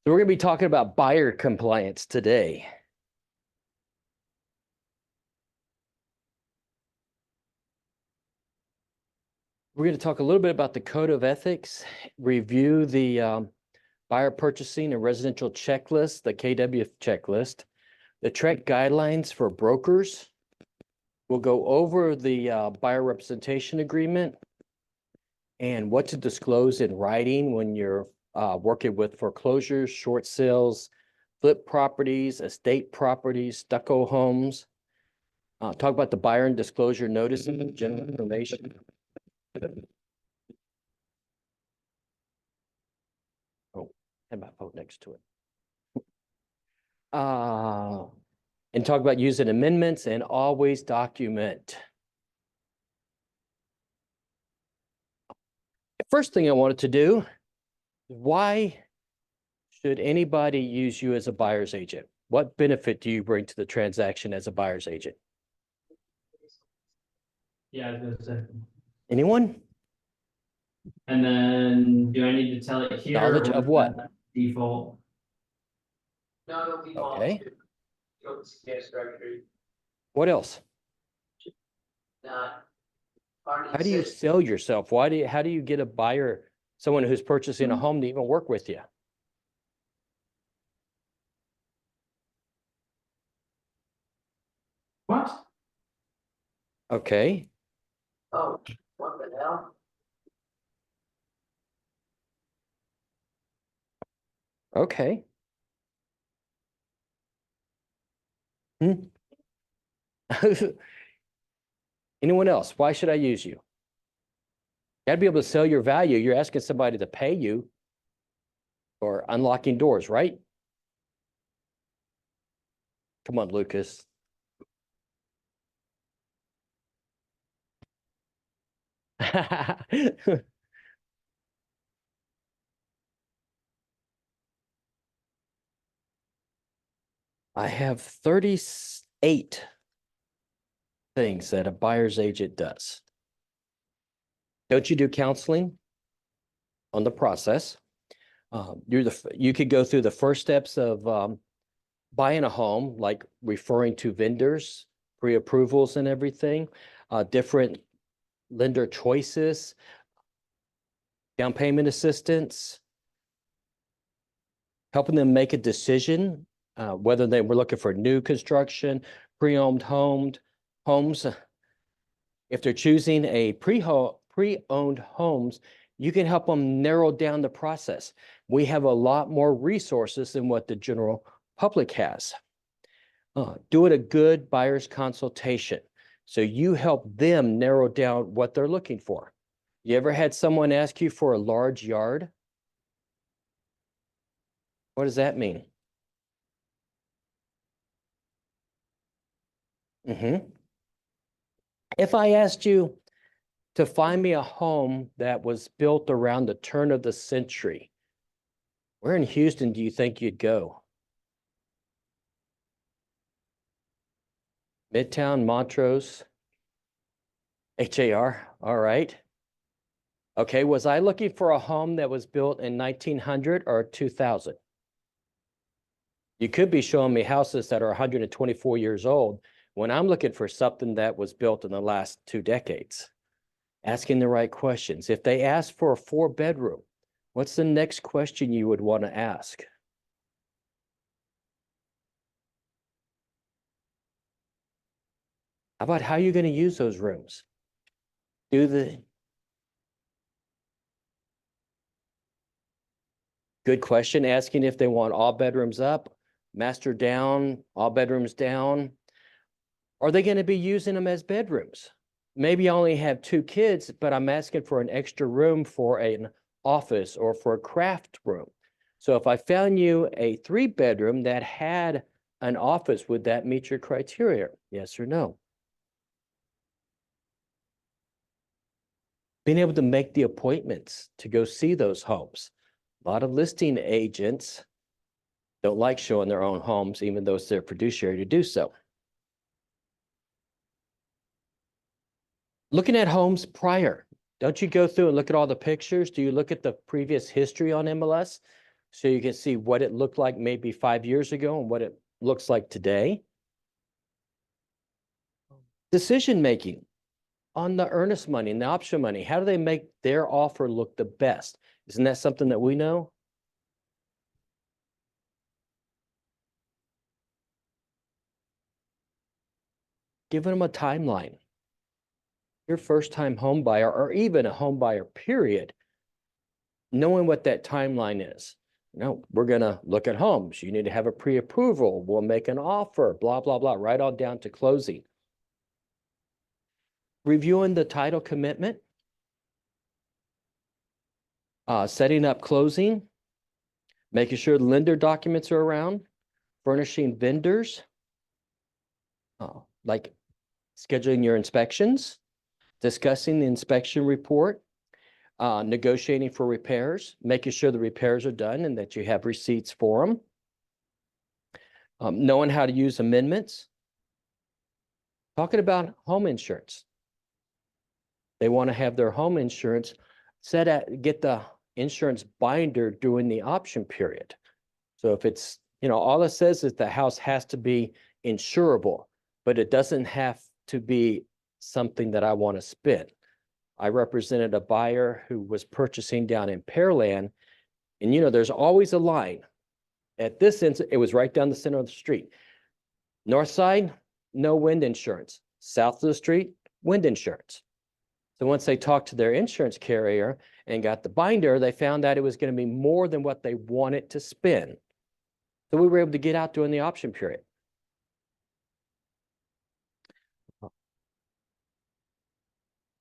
So we're going to be talking about buyer compliance today. We're going to talk a little bit about the Code of Ethics, review the buyer purchasing and residential checklist, the KW checklist, the TREC guidelines for brokers. We'll go over the buyer representation agreement and what to disclose in writing when you're working with foreclosures, short sales, flip properties, estate properties, stucco homes. Talk about the buyer and disclosure notice and general information. Oh, and my phone next to it. And talk about using amendments and always document. The first thing I wanted to do, why should anybody use you as a buyer's agent? What benefit do you bring to the transaction as a buyer's agent? Yeah, I was gonna say. Anyone? And then do I need to tell it here? or Knowledge of what? Default. No, it'll default Okay. to go to CPS directory, What else? not. already How do you exists. sell yourself? How do you get a buyer, someone who's purchasing a home to even work with you? What? Okay. Oh, what the hell? Okay. Anyone else? Why should I use you? Got to be able to sell your value. You're asking somebody to pay you for unlocking doors, right? Come on, Lucas. I have 38 things that a buyer's agent does. Don't you do counseling on the process? You could go through the first steps of buying a home, like referring to vendors, pre-approvals and everything, different lender choices, down payment assistance, helping them make a decision, whether they were looking for new construction, pre-owned homes. If they're choosing a pre-owned homes, you can help them narrow down the process. We have a lot more resources than what the general public has. Doing a good buyer's consultation. So you help them narrow down what they're looking for. You ever had someone ask you for a large yard? What does that mean? If I asked you to find me a home that was built around the turn of the century, where in Houston do you think you'd go? Midtown, Montrose, HAR, all right. Okay, was I looking for a home that was built in 1900 or 2000? You could be showing me houses that are 124 years old when I'm looking for something that was built in the last 2 decades. Asking the right questions. If they ask for a 4-bedroom, what's the next question you would want to ask? How about how you're going to use those rooms? Good question, asking if they want all bedrooms up, master down, all bedrooms down. Are they going to be using them as bedrooms? Maybe I only have 2 kids, but I'm asking for an extra room for an office or for a craft room. So if I found you a 3-bedroom that had an office, would that meet your criteria? Yes or no? Being able to make the appointments to go see those homes. A lot of listing agents don't like showing their own homes, even though it's their fiduciary to do so. Looking at homes prior, don't you go through and look at all the pictures? Do you look at the previous history on MLS? so you can see what it looked like maybe 5 years ago and what it looks like today. Decision-making on the earnest money and the option money. How do they make their offer look the best? Isn't that something that we know? Giving them a timeline. Your first-time home buyer, or even a home buyer, period, knowing what that timeline is. No, we're gonna look at homes. You need to have a pre-approval. We'll make an offer, blah, blah, blah, right on down to closing. Reviewing the title commitment. Setting up closing. Making sure the lender documents are around. Furnishing vendors. Like scheduling your inspections. Discussing the inspection report. Negotiating for repairs, making sure the repairs are done and that you have receipts for them. Knowing how to use amendments. Talking about home insurance. They want to have their home insurance get the insurance binder during the option period. So if it's, all it says is the house has to be insurable, but it doesn't have to be something that I want to spend. I represented a buyer who was purchasing down in Pearland, and there's always a line. At this instance, it was right down the center of the street. North side, no wind insurance. South of the street, wind insurance. So once they talked to their insurance carrier and got the binder, they found out it was going to be more than what they wanted to spend. So we were able to get out during the option period.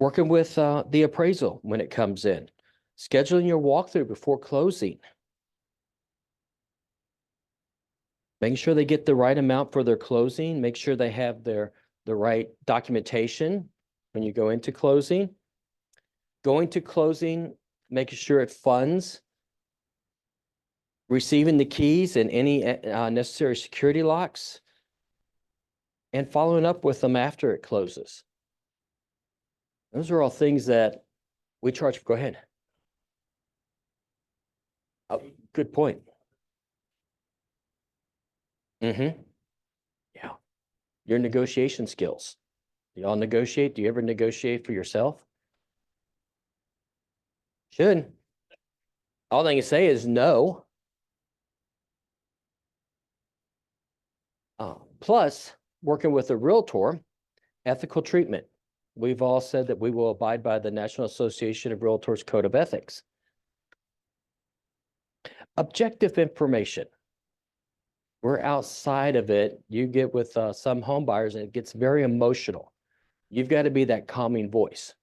Working with the appraisal when it comes in. Scheduling your walkthrough before closing. Making sure they get the right amount for their closing. Make sure they have the right documentation when you go into closing. Going to closing, making sure it funds. Receiving the keys and any necessary security locks. And following up with them after it closes. Those are all things that we charge. Go ahead. Oh, good point. Yeah. Your negotiation skills. Do y'all negotiate? Do you ever negotiate for yourself? Should. All they can say is no. Plus, working with a realtor, ethical treatment. We've all said that we will abide by the National Association of Realtors Code of Ethics. Objective information. We're outside of it. You get with some home buyers and it gets very emotional. You've got to be that calming voice.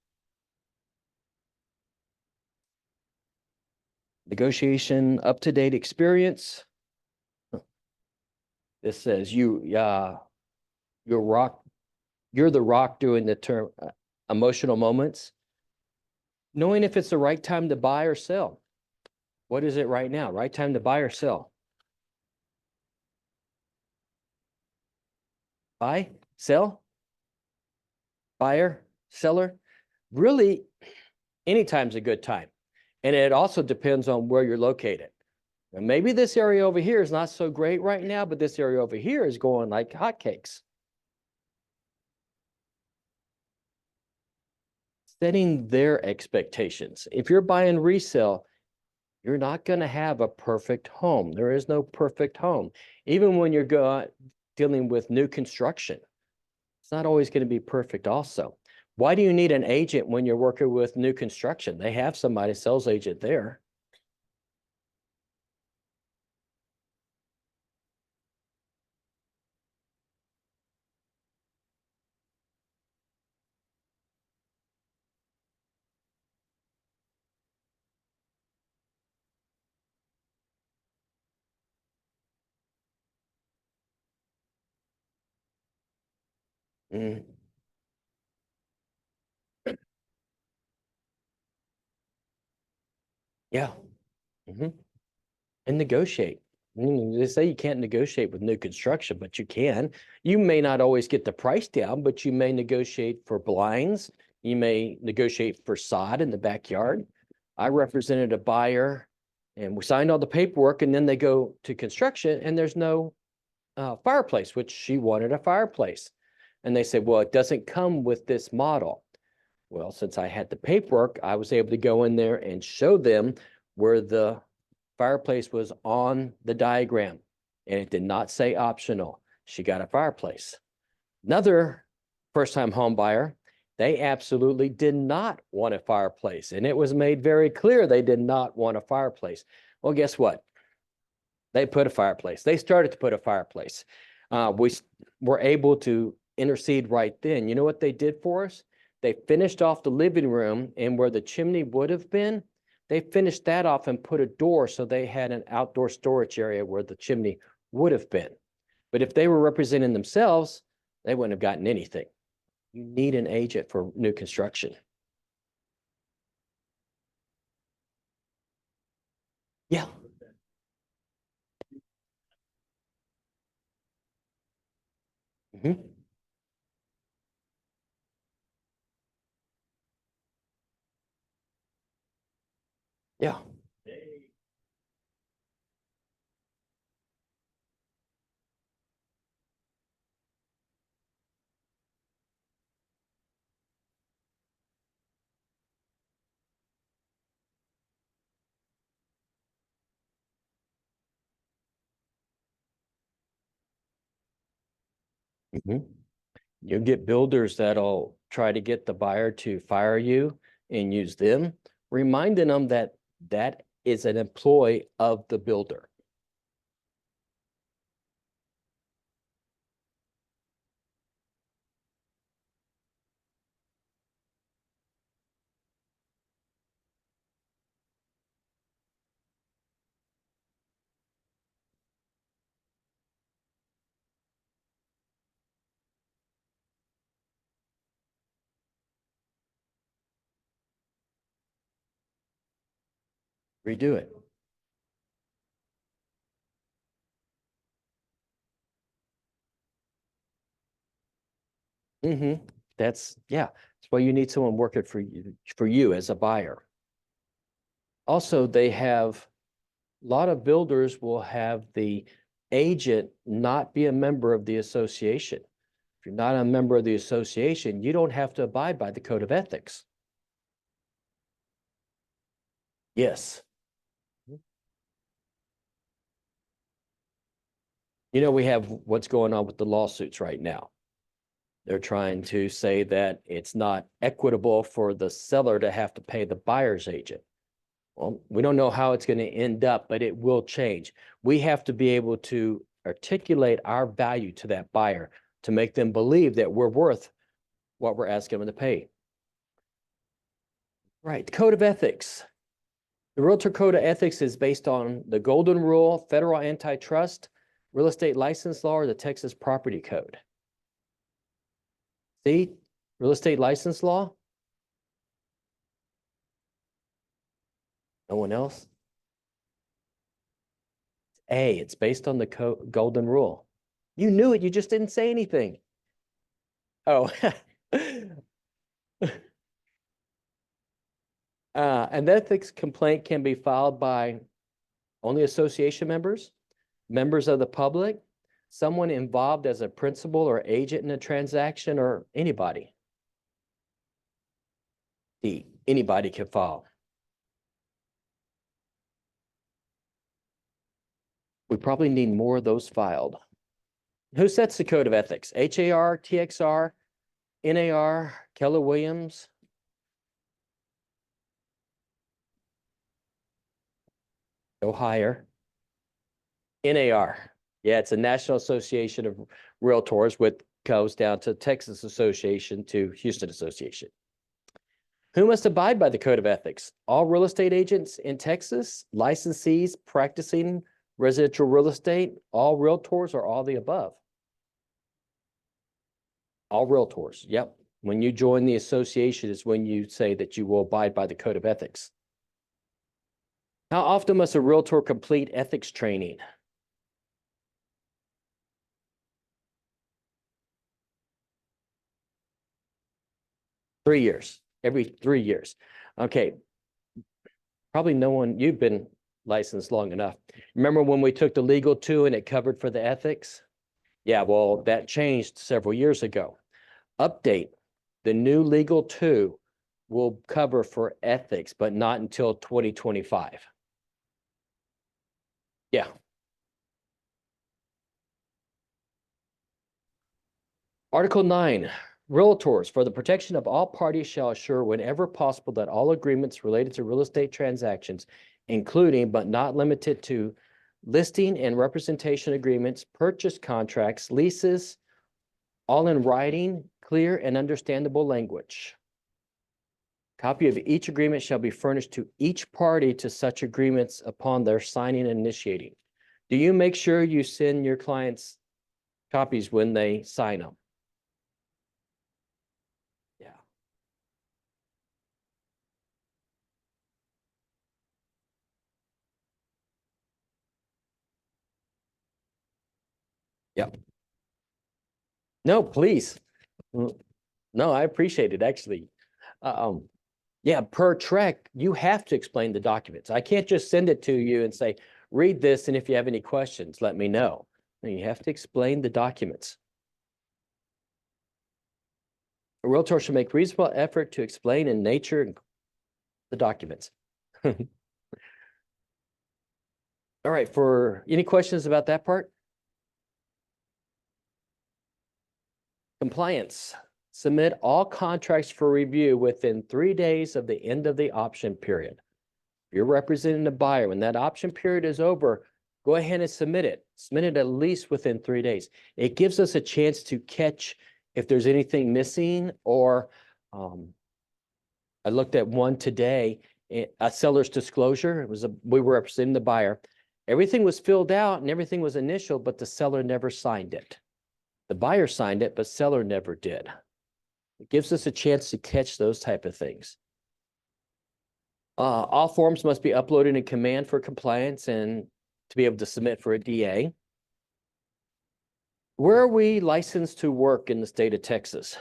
Negotiation, up-to-date experience. This says you're the rock during the term emotional moments. Knowing if it's the right time to buy or sell. What is it right now? Right time to buy or sell? Buy, sell, buyer, seller. Really, anytime's a good time. And it also depends on where you're located. And maybe this area over here is not so great right now, but this area over here is going like hotcakes. Setting their expectations. If you're buying resale, you're not going to have a perfect home. There is no perfect home. Even when you're dealing with new construction, it's not always going to be perfect also. Why do you need an agent when you're working with new construction? They have somebody, sales agent there. Yeah. And negotiate. They say you can't negotiate with new construction, but you can. You may not always get the price down, but you may negotiate for blinds. You may negotiate for sod in the backyard. I represented a buyer And we signed all the paperwork, and then they go to construction and there's no fireplace, which she wanted a fireplace. And they said, well, it doesn't come with this model. Well, since I had the paperwork, I was able to go in there and show them where the fireplace was on the diagram, and it did not say optional. She got a fireplace. Another first-time home buyer, they absolutely did not want a fireplace, and it was made very clear they did not want a fireplace. Well, guess what? They put a fireplace. They started to put a fireplace. We were able to intercede right then. You know what they did for us? They finished off the living room, and where the chimney would have been, they finished that off and put a door so they had an outdoor storage area where the chimney would have been. But if they were representing themselves, they wouldn't have gotten anything. You need an agent for new construction. Yeah. Mhm. Yeah. Mhm. You get builders that'll try to get the buyer to fire you and use them, reminding them that that is an employee of the builder. Redo it. That's, yeah, that's why you need someone working for you as a buyer. Also, they have, a lot of builders will have the agent not be a member of the association. If you're not a member of the association, you don't have to abide by the code of ethics. Yes. You know, we have what's going on with the lawsuits right now. They're trying to say that it's not equitable for the seller to have to pay the buyer's agent. Well, we don't know how it's going to end up, but it will change. We have to be able to articulate our value to that buyer to make them believe that we're worth what we're asking them to pay. Right, code of ethics. The Realtor Code of Ethics is based on the Golden Rule, federal antitrust, real estate license law, or the Texas Property Code. See, real estate license law? No one else? A, it's based on the Golden Rule. You knew it, you just didn't say anything. Oh. An ethics complaint can be filed by only association members, members of the public, someone involved as a principal or agent in a transaction, or anybody. D, anybody can file. We probably need more of those filed. Who sets the code of ethics? HAR, TXR, NAR, Keller Williams? Go higher. NAR. Yeah, it's a National Association of Realtors, which goes down to Texas Association to Houston Association. Who must abide by the code of ethics? All real estate agents in Texas, licensees practicing residential real estate, all realtors, or all the above? All realtors, yep. When you join the association is when you say that you will abide by the code of ethics. How often must a realtor complete ethics training? Three years, every 3 years. Okay. Probably no one, you've been licensed long enough. Remember when we took the legal two and it covered for the ethics? Yeah, well, that changed several years ago. Update, the new legal two will cover for ethics, but not until 2025. Yeah. Article 9, realtors, for the protection of all parties shall assure whenever possible that all agreements related to real estate transactions, including but not limited to listing and representation agreements, purchase contracts, leases, all in writing, clear and understandable language. Copy of each agreement shall be furnished to each party to such agreements upon their signing and initiating. Do you make sure you send your clients copies when they sign them? Yeah. Yeah. No, please. No, I appreciate it, actually. Yeah, per Trek, you have to explain the documents. I can't just send it to you and say, read this, and if you have any questions, let me know. No, you have to explain the documents. A realtor should make reasonable effort to explain in nature the documents. All right, for any questions about that part? Compliance. Submit all contracts for review within 3 days of the end of the option period. If you're representing the buyer, when that option period is over, go ahead and submit it. Submit it at least within 3 days. It gives us a chance to catch if there's anything missing, or I looked at one today, a seller's disclosure. We were representing the buyer. Everything was filled out and everything was initial, but the seller never signed it. The buyer signed it, but seller never did. It gives us a chance to catch those type of things. All forms must be uploaded in Command for compliance and to be able to submit for a DA. Where are we licensed to work in the state of Texas?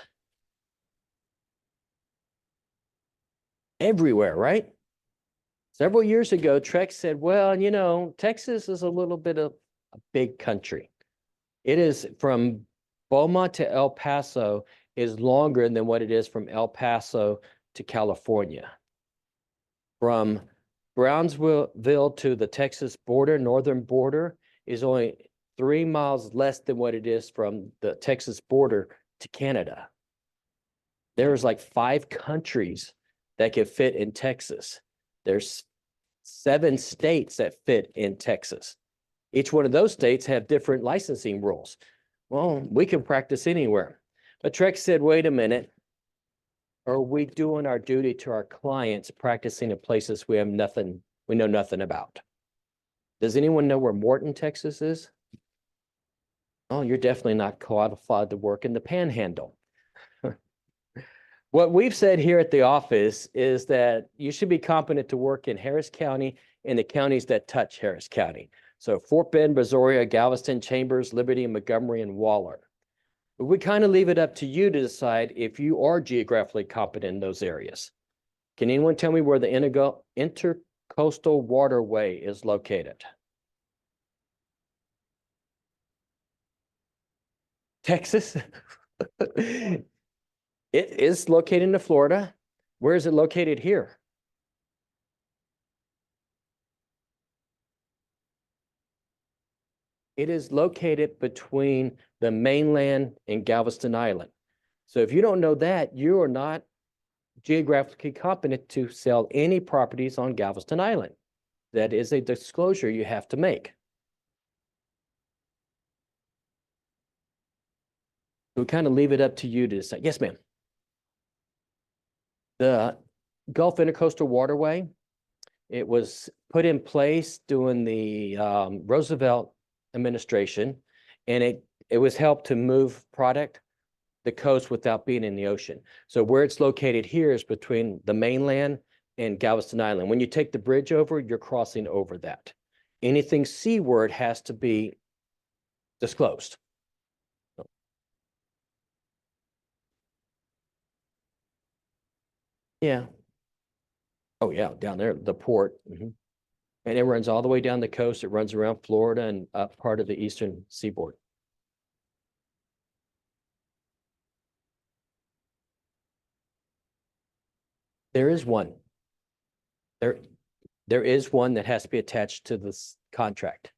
Everywhere, right? Several years ago, Trex said, well, you know, Texas is a little bit of a big country. It is from Beaumont to El Paso is longer than what it is from El Paso to California. From Brownsville to the Texas border, northern border, is only 3 miles less than what it is from the Texas border to Canada. There's like 5 countries that can fit in Texas. There's 7 states that fit in Texas. Each one of those states have different licensing rules. Well, we can practice anywhere. But Trex said, wait a minute. Are we doing our duty to our clients practicing in places we know nothing about? Does anyone know where Morton, Texas is? Oh, you're definitely not qualified to work in the Panhandle. What we've said here at the office is that you should be competent to work in Harris County and the counties that touch Harris County. So Fort Bend, Brazoria, Galveston, Chambers, Liberty, Montgomery, and Waller. But we kind of leave it up to you to decide if you are geographically competent in those areas. Can anyone tell me where the Intercoastal Waterway is located? Texas? It is located in Florida. Where is it located here? It is located between the mainland and Galveston Island. So if you don't know that, you are not geographically competent to sell any properties on Galveston Island. That is a disclosure you have to make. We kind of leave it up to you to decide. Yes, ma'am. The Gulf Intercoastal Waterway, it was put in place during the Roosevelt administration, and it was helped to move product the coast without being in the ocean. So where it's located here is between the mainland and Galveston Island. When you take the bridge over, you're crossing over that. Anything seaward has to be disclosed. Yeah. Oh yeah, down there, the port. And it runs all the way down the coast. It runs around Florida and up part of the eastern seaboard. There is one. There, there is one that has to be attached to this contract.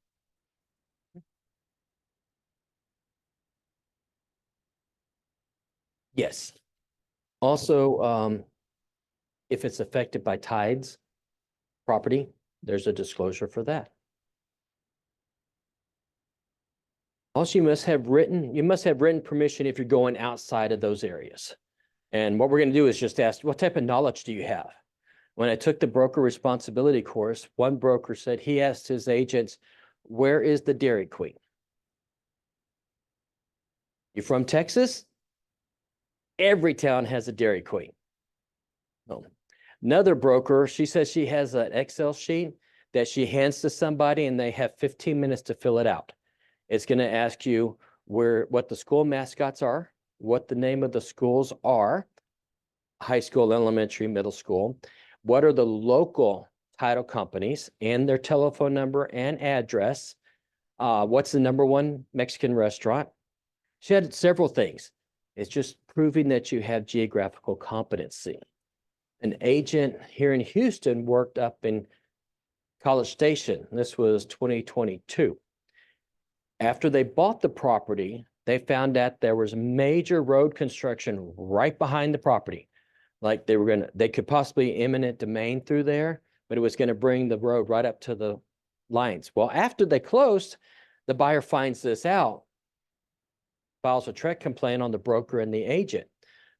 Yes. Also, if it's affected by tides, property, there's a disclosure for that. Also, you must have written permission if you're going outside of those areas. And what we're going to do is just ask, what type of knowledge do you have? When I took the broker responsibility course, one broker said he asked his agents, where is the Dairy Queen? You from Texas? Every town has a Dairy Queen. Oh. Another broker, she says she has an Excel sheet that she hands to somebody and they have 15 minutes to fill it out. It's going to ask you what the school mascots are, what the name of the schools are, high school, elementary, middle school, what are the local title companies and their telephone number and address, what's the #1 Mexican restaurant. She had several things. It's just proving that you have geographical competency. An agent here in Houston worked up in College Station. This was 2022. After they bought the property, they found out there was major road construction right behind the property. Like they could possibly eminent domain through there, but it was going to bring the road right up to the lines. Well, after they closed, the buyer finds this out, files a TREC complaint on the broker and the agent.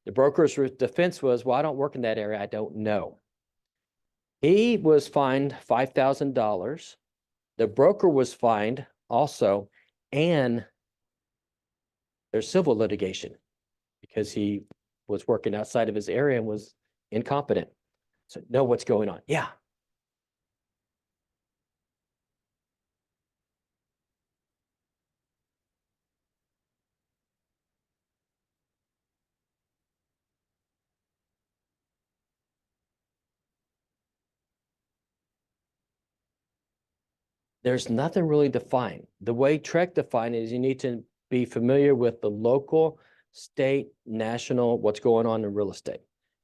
The broker's defense was, well, I don't work in that area. I don't know. He was fined $5,000. The broker was fined also, and there's civil litigation because he was working outside of his area and was incompetent. So know what's going on. Yeah. There's nothing really defined. The way TREC defined it is you need to be familiar with the local, state, national, what's going on in real estate.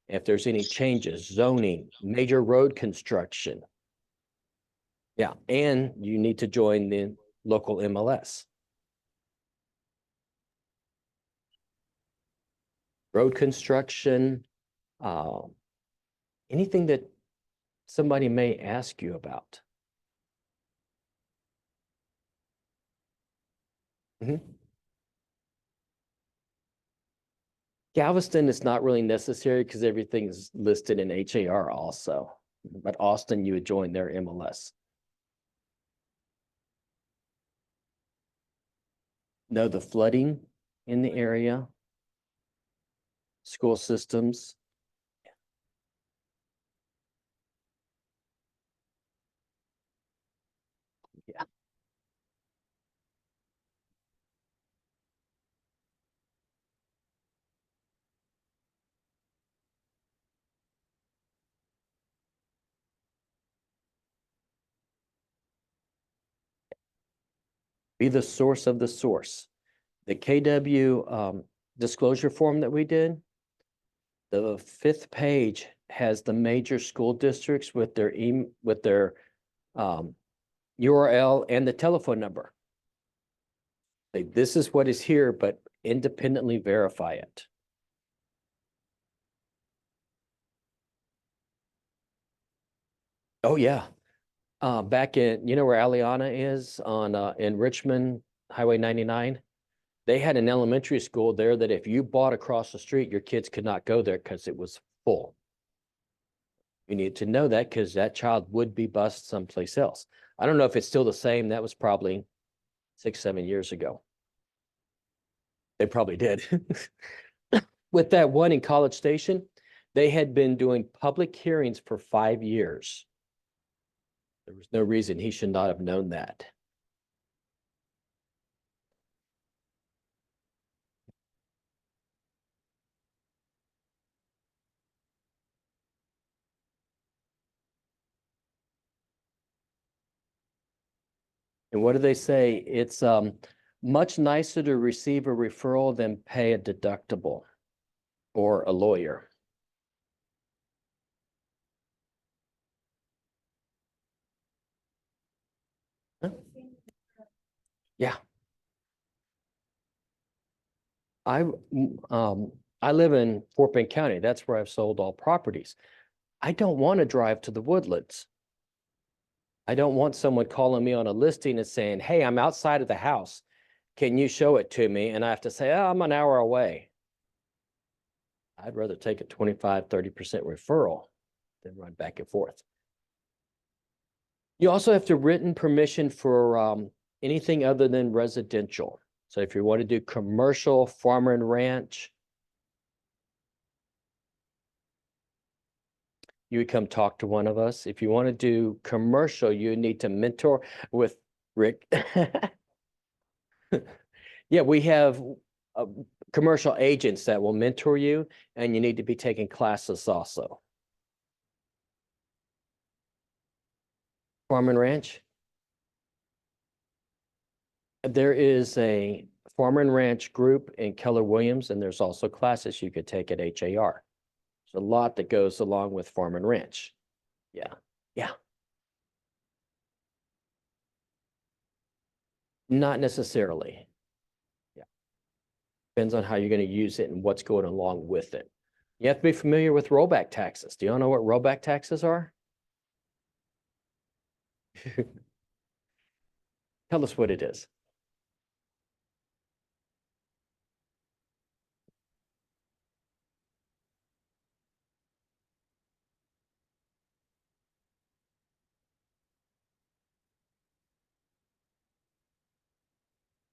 If there's any changes, zoning, major road construction. Yeah, and you need to join the local MLS. Road construction, anything that somebody may ask you about. Galveston is not really necessary because everything is listed in HAR also. But Austin, you would join their MLS. Know the flooding in the area, school systems. Yeah. Be the source of the source. The KW disclosure form that we did, the 5th page has the major school districts with their URL and the telephone number. Like, this is what is here, but independently verify it. Oh, yeah. Back in, you know where Aliana is on in Richmond, Highway 99? They had an elementary school there that if you bought across the street, your kids could not go there because it was full. You need to know that because that child would be bused someplace else. I don't know if it's still the same. That was probably 6, 7 years ago. They probably did. With that one in College Station, they had been doing public hearings for 5 years. There was no reason he should not have known that. And what do they say? It's much nicer to receive a referral than pay a deductible or a lawyer. Huh? Yeah. I live in Fort Bend County. That's where I've sold all properties. I don't want to drive to the Woodlands. I don't want someone calling me on a listing and saying, hey, I'm outside of the house. Can you show it to me? And I have to say, oh, I'm an hour away. I'd rather take a 25, 30% referral than run back and forth. You also have to written permission for anything other than residential. So if you want to do commercial, farm and ranch, you would come talk to one of us. If you want to do commercial, you need to mentor with Rick. Yeah, we have commercial agents that will mentor you, and you need to be taking classes also. Farm and ranch. There is a farm and ranch group in Keller Williams, and there's also classes you could take at HAR. There's a lot that goes along with farm and ranch. Yeah, yeah. Not necessarily. Yeah. Depends on how you're going to use it and what's going along with it. You have to be familiar with rollback taxes. Do you all know what rollback taxes are? Tell us what it is.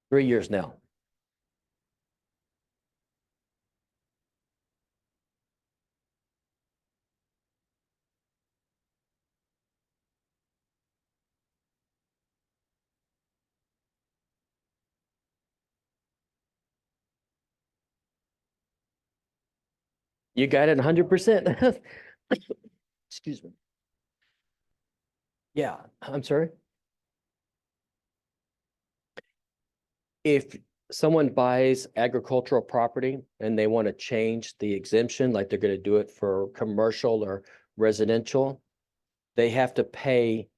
Three years now. You got it 100%. Excuse me. Yeah, I'm sorry. If someone buys agricultural property and they want to change the exemption, like they're going to do it for commercial or residential, they have to pay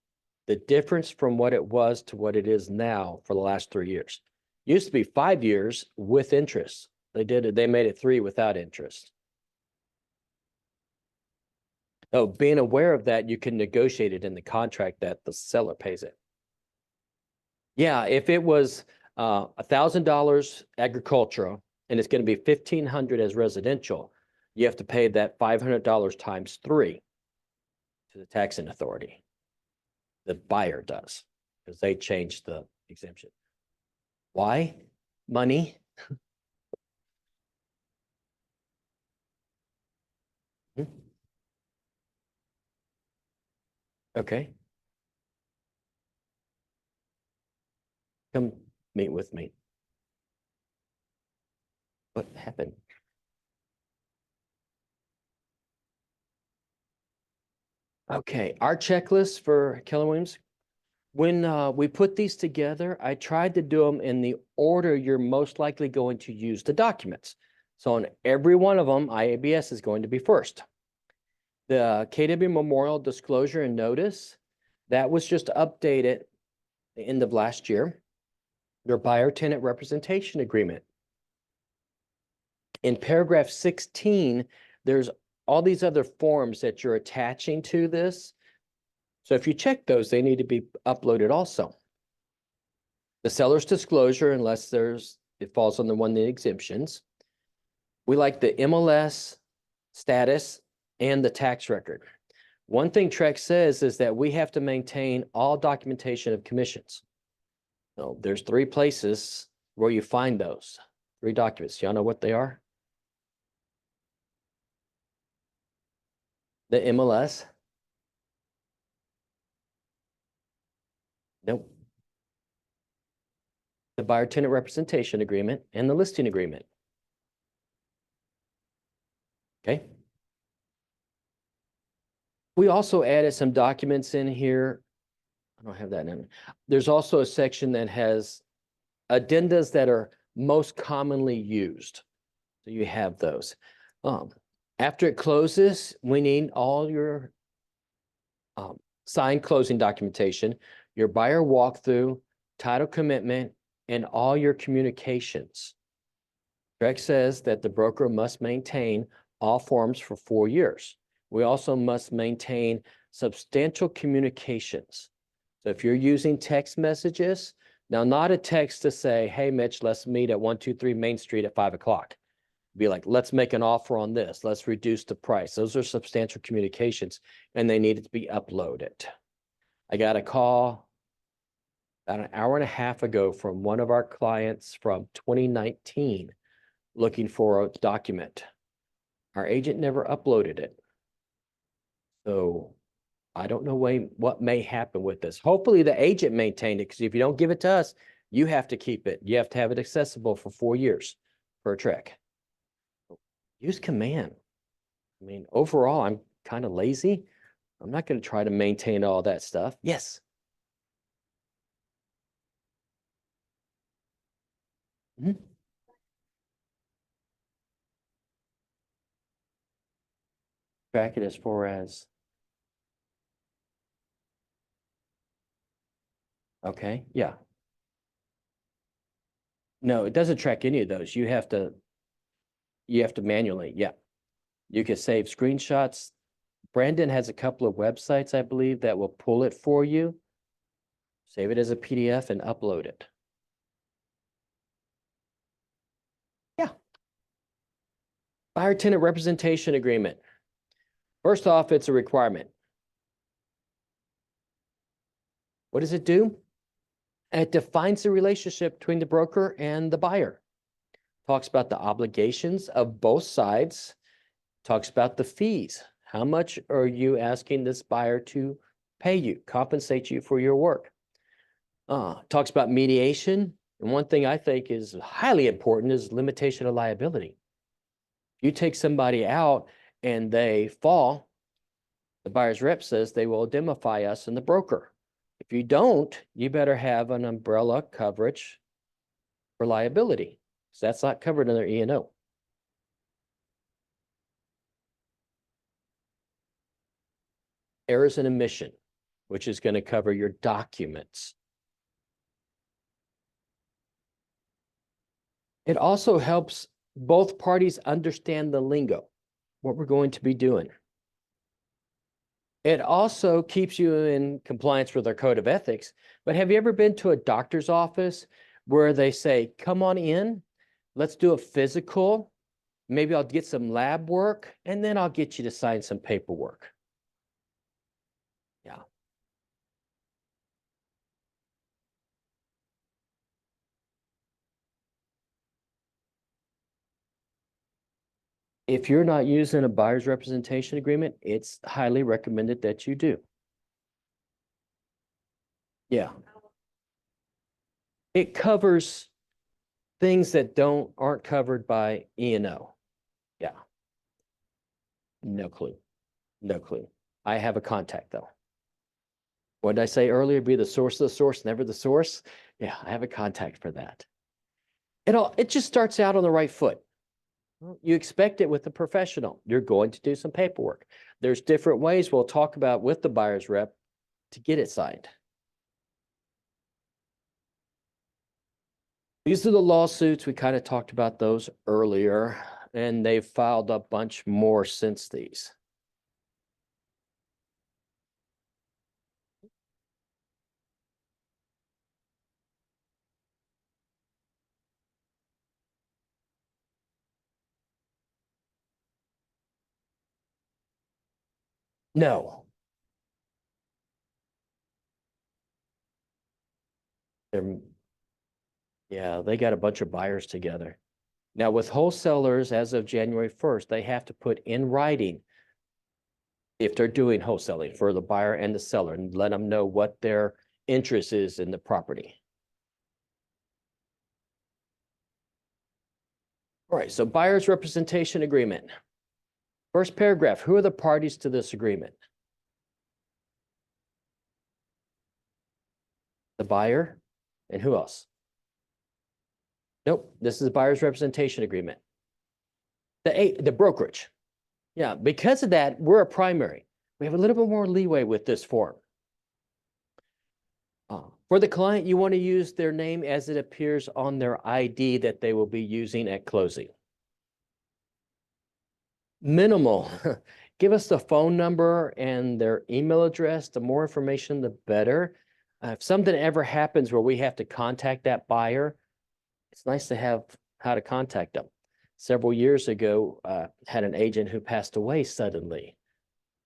the difference from what it was to what it is now for the last 3 years. Used to be 5 years with interest. They made it 3 without interest. Oh, being aware of that, you can negotiate it in the contract that the seller pays it. Yeah, if it was $1,000 agricultural and it's going to be $1,500 as residential, you have to pay that $500 times 3 to the taxing authority. The buyer does, because they changed the exemption. Why? Money. Okay. Come meet with me. What happened? Okay, our checklist for Keller Williams. When we put these together, I tried to do them in the order you're most likely going to use the documents. So on every one of them, IABS is going to be first. The KW Memorial Disclosure and Notice, that was just updated the end of last year. Your buyer tenant representation agreement. In paragraph 16, there's all these other forms that you're attaching to this. So if you check those, they need to be uploaded also. The seller's disclosure, unless it falls on one of the exemptions. We like the MLS status and the tax record. One thing Trex says is that we have to maintain all documentation of commissions. So there's 3 places where you find those 3 documents. Y'all know what they are? The MLS. Nope. The buyer tenant representation agreement and the listing agreement. Okay. We also added some documents in here. I don't have that in. There's also a section that has addendas that are most commonly used. So you have those. After it closes, we need all your signed closing documentation, your buyer walkthrough, title commitment, and all your communications. Trek says that the broker must maintain all forms for 4 years. We also must maintain substantial communications. So if you're using text messages, now not a text to say, hey, Mitch, let's meet at 123 Main Street at 5 o'clock. Be like, let's make an offer on this. Let's reduce the price. Those are substantial communications and they needed to be uploaded. I got a call about an hour and a half ago from one of our clients from 2019 looking for a document. Our agent never uploaded it. So I don't know what may happen with this. Hopefully the agent maintained it, because if you don't give it to us, you have to keep it. You have to have it accessible for 4 years per Trek. Use command. I mean, overall, I'm kind of lazy. I'm not going to try to maintain all that stuff. Yes. Track it as far as. Okay, yeah. No, it doesn't track any of those. You have to manually, yeah. You can save screenshots. Brandon has a couple of websites, I believe, that will pull it for you. Save it as a PDF and upload it. Yeah. Buyer tenant representation agreement. First off, it's a requirement. What does it do? It defines the relationship between the broker and the buyer. Talks about the obligations of both sides. Talks about the fees. How much are you asking this buyer to pay you, compensate you for your work? Talks about mediation. And one thing I think is highly important is limitation of liability. If you take somebody out and they fall, the buyer's rep says they will indemnify us and the broker. If you don't, you better have an umbrella coverage for liability. So that's not covered under E&O. Errors and omission, which is going to cover your documents. It also helps both parties understand the lingo, what we're going to be doing. It also keeps you in compliance with our code of ethics. But have you ever been to a doctor's office where they say, come on in, let's do a physical, maybe I'll get some lab work, and then I'll get you to sign some paperwork. Yeah. If you're not using a buyer's representation agreement, it's highly recommended that you do. Yeah. It covers things that aren't covered by E&O. Yeah. No clue. No clue. I have a contact though. What did I say earlier? Be the source of the source, never the source. Yeah, I have a contact for that. It just starts out on the right foot. You expect it with a professional. You're going to do some paperwork. There's different ways we'll talk about with the buyer's rep to get it signed. These are the lawsuits. We kind of talked about those earlier, and they've filed a bunch more since these. No. Yeah, they got a bunch of buyers together. Now with wholesalers, as of January 1st, they have to put in writing if they're doing wholesaling for the buyer and the seller and let them know what their interest is in the property. All right, so buyer's representation agreement. First paragraph, who are the parties to this agreement? the buyer, and who else? Nope, this is a buyer's representation agreement. The brokerage. Yeah, because of that, we're a primary. We have a little bit more leeway with this form. For the client, you want to use their name as it appears on their ID that they will be using at closing. Minimal. Give us the phone number and their email address. The more information, the better. If something ever happens where we have to contact that buyer, it's nice to have how to contact them. Several years ago, had an agent who passed away suddenly.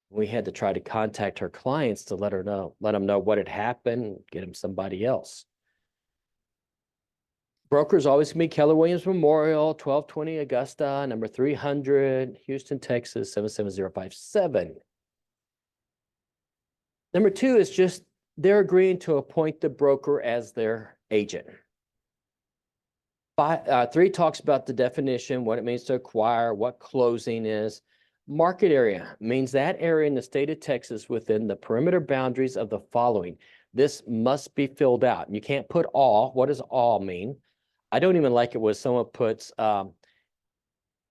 We had to try to contact her clients to let them know what had happened, get them somebody else. Brokers always can be Keller Williams Memorial, 1220 Augusta, number 300, Houston, Texas, 77057. Number 2 is just they're agreeing to appoint the broker as their agent. 3 talks about the definition, what it means to acquire, what closing is. Market area means that area in the state of Texas within the perimeter boundaries of the following. This must be filled out. You can't put all. What does all mean? I don't even like it when someone puts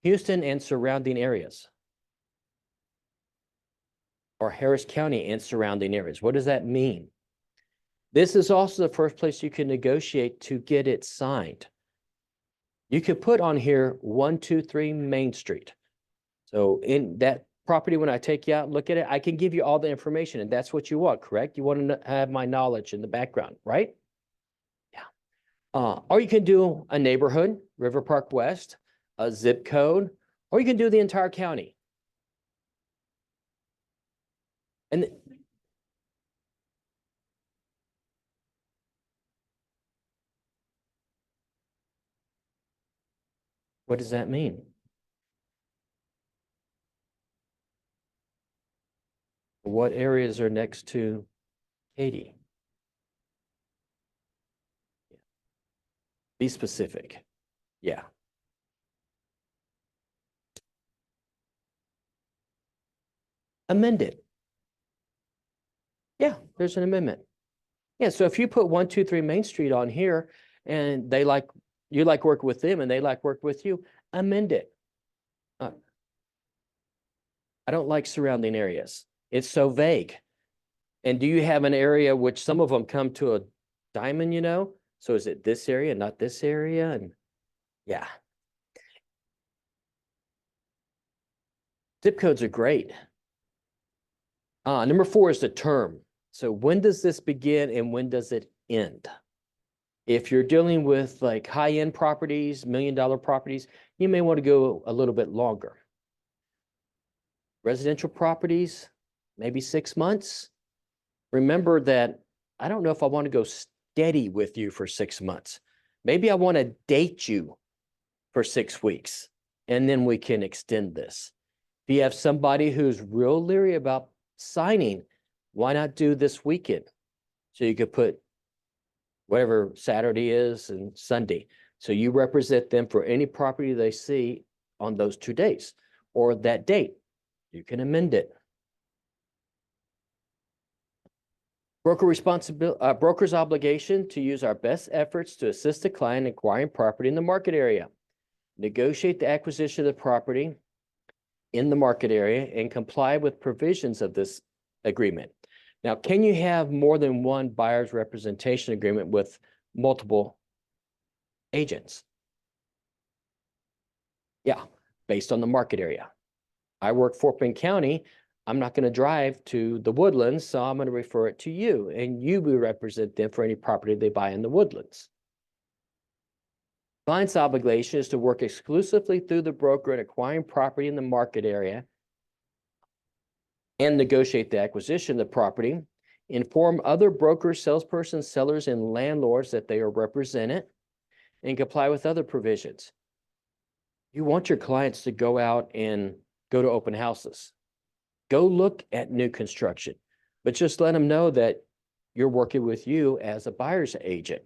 Houston and surrounding areas, or Harris County and surrounding areas. What does that mean? This is also the first place you can negotiate to get it signed. You could put on here 123 Main Street. So in that property, when I take you out and look at it, I can give you all the information, and that's what you want, correct? You want to have my knowledge in the background, right? Yeah. Or you can do a neighborhood, River Park West, a zip code, or you can do the entire county. And what does that mean? What areas are next to Katy? Be specific. Yeah. Amend it. Yeah, there's an amendment. Yeah, so if you put 123 Main Street on here and you like working with them and they like work with you, amend it. I don't like surrounding areas. It's so vague. And do you have an area which some of them come to a diamond, you know? So is it this area, not this area? And yeah. Zip codes are great. Number 4 is the term. So when does this begin and when does it end? If you're dealing with like high-end properties, $1 million properties, you may want to go a little bit longer. Residential properties, maybe 6 months. Remember that I don't know if I want to go steady with you for 6 months. Maybe I want to date you for 6 weeks, and then we can extend this. If you have somebody who's real leery about signing, why not do this weekend? So you could put whatever Saturday is and Sunday. So you represent them for any property they see on those 2 days or that date. You can amend it. Broker's obligation to use our best efforts to assist the client in acquiring property in the market area. Negotiate the acquisition of the property in the market area and comply with provisions of this agreement. Now, can you have more than one buyer's representation agreement with multiple agents? Yeah, based on the market area. I work Fort Bend County. I'm not going to drive to the Woodlands, so I'm going to refer it to you, and you will represent them for any property they buy in the Woodlands. Client's obligation is to work exclusively through the broker in acquiring property in the market area and negotiate the acquisition of the property, inform other brokers, salespersons, sellers, and landlords that they are represented, and comply with other provisions. You want your clients to go out and go to open houses. Go look at new construction, but just let them know that you're working with you as a buyer's agent.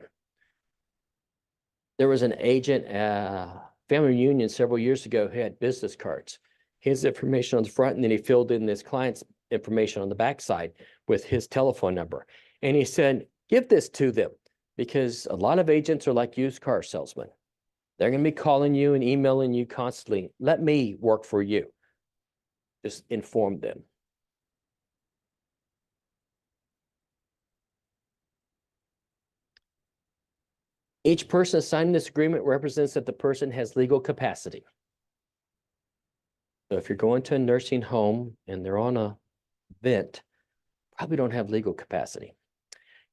There was an agent, family reunion several years ago who had business cards. His information on the front, and then he filled in this client's information on the backside with his telephone number. And he said, give this to them because a lot of agents are like used car salesmen. They're going to be calling you and emailing you constantly. Let me work for you. Just inform them. Each person signing this agreement represents that the person has legal capacity. So if you're going to a nursing home and they're on a vent, probably don't have legal capacity.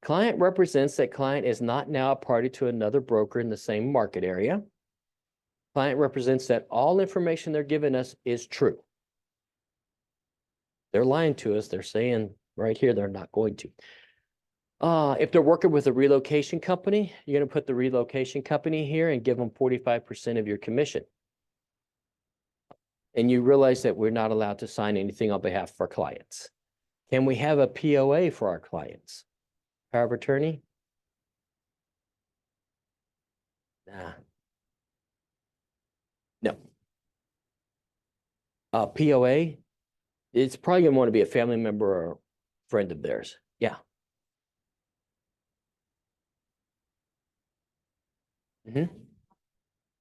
Client represents that client is not now a party to another broker in the same market area. Client represents that all information they're giving us is true. They're lying to us. They're saying right here they're not going to. If they're working with a relocation company, you're going to put the relocation company here and give them 45% of your commission. And you realize that we're not allowed to sign anything on behalf of our clients. Can we have a POA for our clients? Power of attorney? Nah. No. POA, it's probably going to want to be a family member or friend of theirs. Yeah.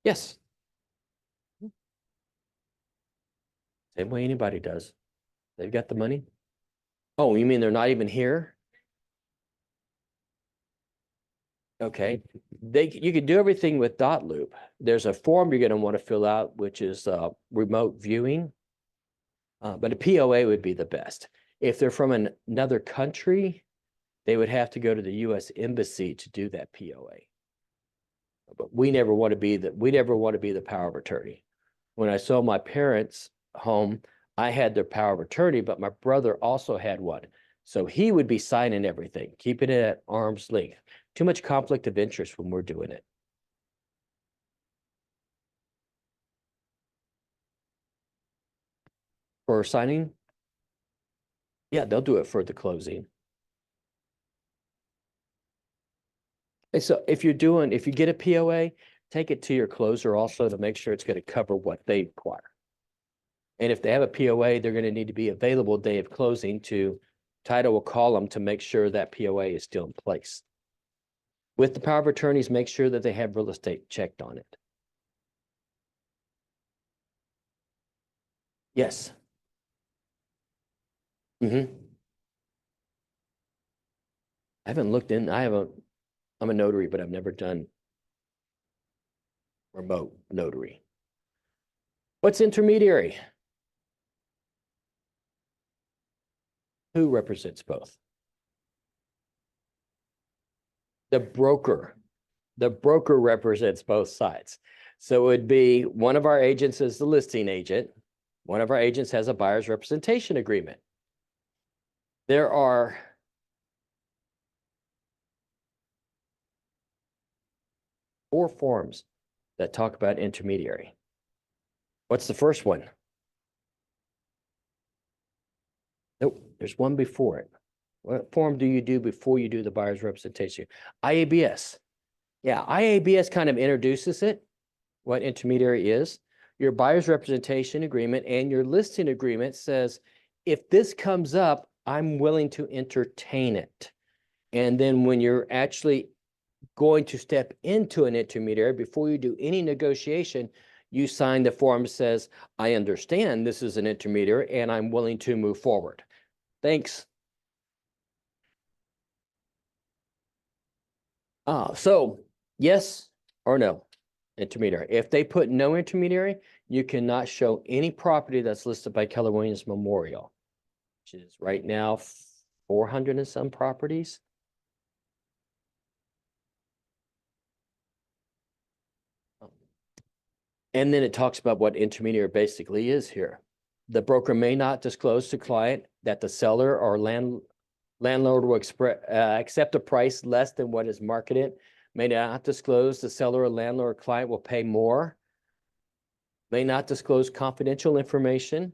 Yes. Same way anybody does. They've got the money. Oh, you mean they're not even here? Okay, you can do everything with dotloop. There's a form you're going to want to fill out, which is remote viewing. But a POA would be the best. If they're from another country, they would have to go to the U.S. Embassy to do that POA. But we never want to be the power of attorney. When I sold my parents' home, I had their power of attorney, but my brother also had one. So he would be signing everything, keeping it at arm's length. Too much conflict of interest when we're doing it. For signing? Yeah, they'll do it for the closing. And so if you get a POA, take it to your closer also to make sure it's going to cover what they require. And if they have a POA, they're going to need to be available day of closing title will call them to make sure that POA is still in place. With the power of attorneys, make sure that they have real estate checked on it. Yes. I'm a notary, but I've never done remote notary. What's intermediary? Who represents both? The broker. The broker represents both sides. So it would be one of our agents is the listing agent. One of our agents has a buyer's representation agreement. There are 4 forms that talk about intermediary. What's the first one? Nope, there's one before it. What form do you do before you do the buyer's representation? IABS. Yeah, IABS kind of introduces it, what intermediary is. Your buyer's representation agreement and your listing agreement says, if this comes up, I'm willing to entertain it. And then when you're actually going to step into an intermediary, before you do any negotiation, you sign the form that says, I understand this is an intermediary and I'm willing to move forward. Thanks. So yes or no, intermediary. If they put no intermediary, you cannot show any property that's listed by Keller Williams Memorial, which is right now 400 and some properties. And then it talks about what intermediary basically is here. The broker may not disclose to client that the seller or landlord will accept a price less than what is marketed, may not disclose the seller or landlord or client will pay more, may not disclose confidential information.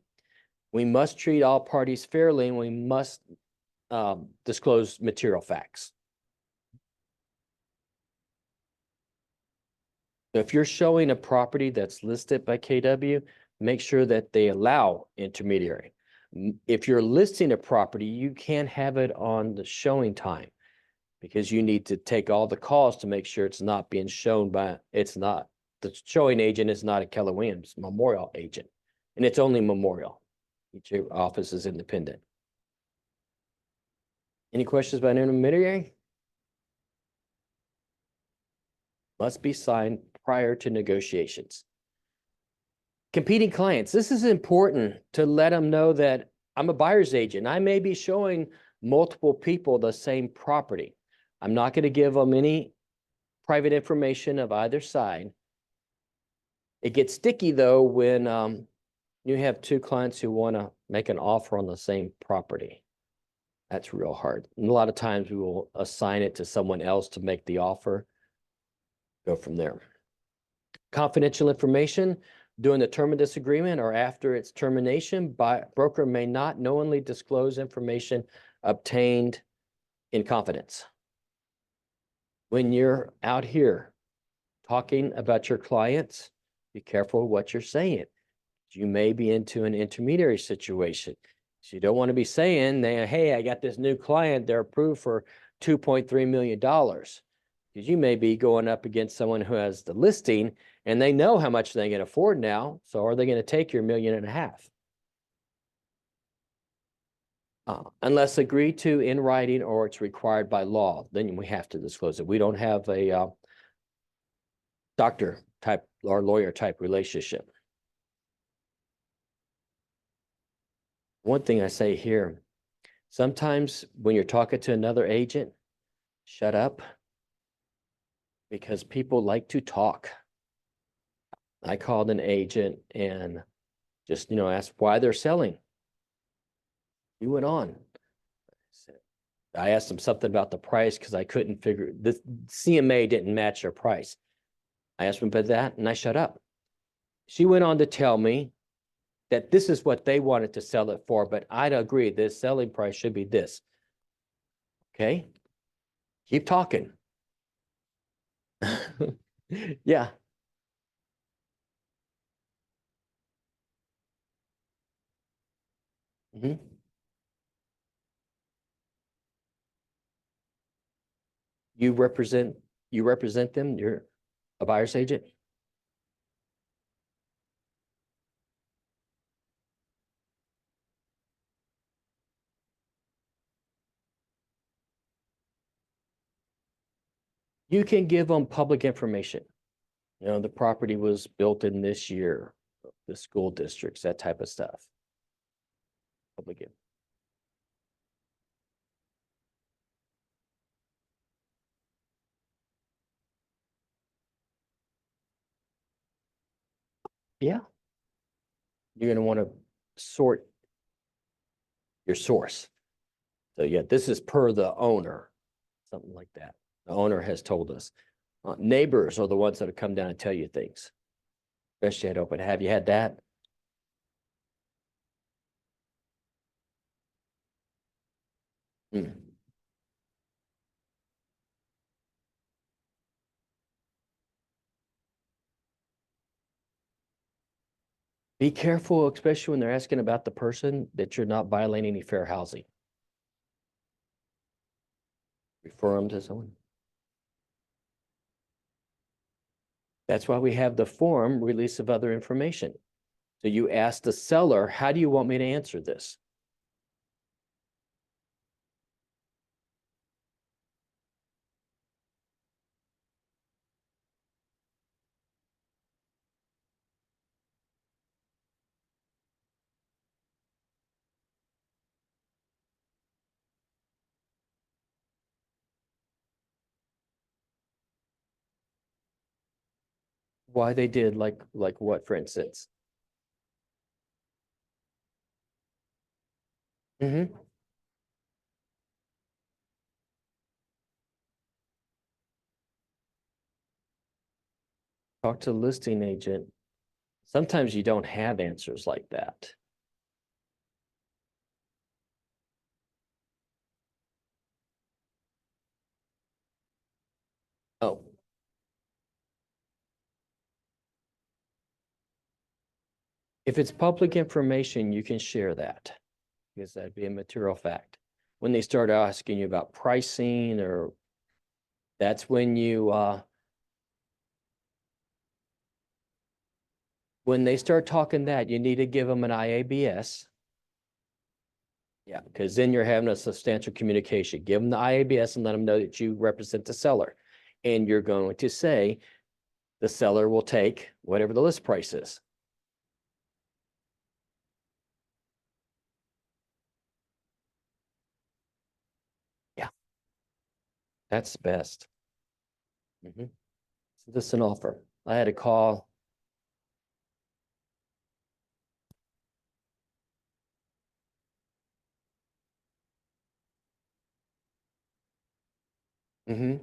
We must treat all parties fairly and we must disclose material facts. If you're showing a property that's listed by KW, make sure that they allow intermediary. If you're listing a property, you can't have it on the showing time. because you need to take all the calls to make sure it's not being shown by, it's not, the showing agent is not a Keller Williams Memorial agent, and it's only Memorial. Each office is independent. Any questions about intermediary? Must be signed prior to negotiations. Competing clients, this is important to let them know that I'm a buyer's agent. I may be showing multiple people the same property. I'm not going to give them any private information of either side. It gets sticky though when you have two clients who want to make an offer on the same property. That's real hard. And a lot of times we will assign it to someone else to make the offer. Go from there. Confidential information during the term of this agreement or after its termination, broker may not knowingly disclose information obtained in confidence. When you're out here talking about your clients, be careful what you're saying. You may be into an intermediary situation. So you don't want to be saying, hey, I got this new client, they're approved for $2.3 million. Because you may be going up against someone who has the listing and they know how much they can afford now. So are they going to take your $1.5 million? Unless agreed to in writing or it's required by law, then we have to disclose it. We don't have a doctor type or lawyer type relationship. One thing I say here, sometimes when you're talking to another agent, shut up, because people like to talk. I called an agent and just, asked why they're selling. He went on. I asked him something about the price because I couldn't figure, the CMA didn't match their price. I asked him about that and I shut up. She went on to tell me that this is what they wanted to sell it for, but I'd agree this selling price should be this. Okay, keep talking. Yeah. Mm-hmm. You represent them, you're a buyer's agent? You can give them public information. The property was built in this year, the school districts, that type of stuff. Public. Yeah. You're going to want to sort your source. So yeah, this is per the owner, something like that. The owner has told us. Neighbors are the ones that have come down and tell you things. Especially at open. Have you had that? Hmm. Be careful, especially when they're asking about the person, that you're not violating any fair housing. Refer them to someone. That's why we have the form release of other information. So you ask the seller, how do you want me to answer this? Why they did, like what, for instance? Mm-hmm. Talk to the listing agent. Sometimes you don't have answers like that. Oh. If it's public information, you can share that because that'd be a material fact. When they start asking you about pricing or That's when you, when they start talking that, you need to give them an IABS. Yeah, because then you're having a substantial communication. Give them the IABS and let them know that you represent the seller. And you're going to say the seller will take whatever the list price is. Yeah, that's best. Mhm. So this is an offer. I had a call. Mhm.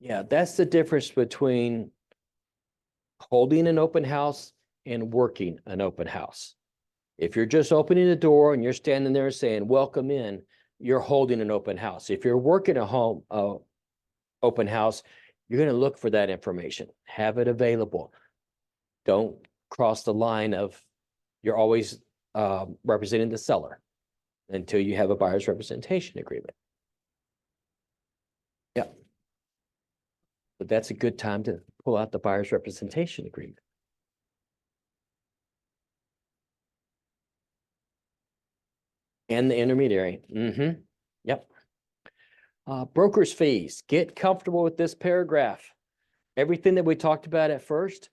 Yeah, that's the difference between holding an open house and working an open house. If you're just opening the door and you're standing there saying, welcome in, you're holding an open house. If you're working a home, open house, you're going to look for that information, have it available. Don't cross the line of you're always representing the seller until you have a buyer's representation agreement. Yeah. But that's a good time to pull out the buyer's representation agreement. And the intermediary. Mm-hmm. Yep. Broker's fees. Get comfortable with this paragraph. Everything that we talked about at first,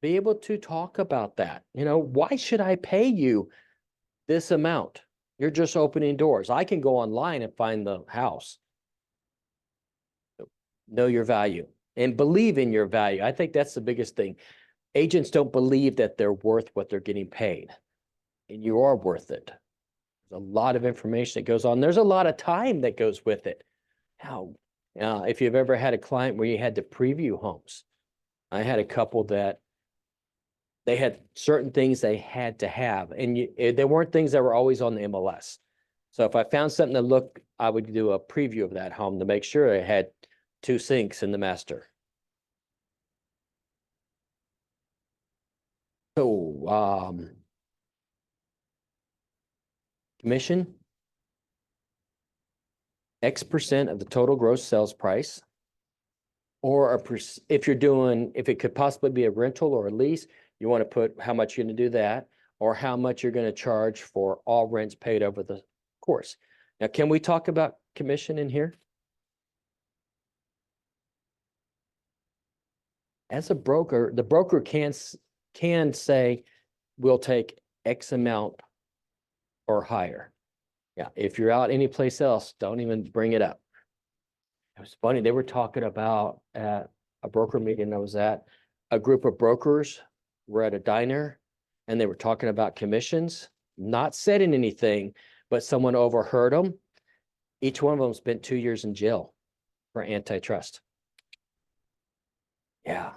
be able to talk about that. You know, why should I pay you this amount? You're just opening doors. I can go online and find the house. Know your value and believe in your value. I think that's the biggest thing. Agents don't believe that they're worth what they're getting paid, and you are worth it. There's a lot of information that goes on. There's a lot of time that goes with it. How, if you've ever had a client where you had to preview homes, I had a couple that they had certain things they had to have, and they weren't things that were always on the MLS. So if I found something that looked, I would do a preview of that home to make sure it had 2 sinks in the master. So, commission, X% of the total gross sales price. Or if you're doing, if it could possibly be a rental or a lease, you want to put how much you're going to do that, or how much you're going to charge for all rents paid over the course. Now, can we talk about commission in here? As a broker, the broker can say, we'll take X amount or higher. Yeah, if you're out anyplace else, don't even bring it up. It was funny, they were talking about at a broker meeting I was at, a group of brokers were at a diner and they were talking about commissions, not setting anything, but someone overheard them. Each one of them spent 2 years in jail for antitrust. Yeah.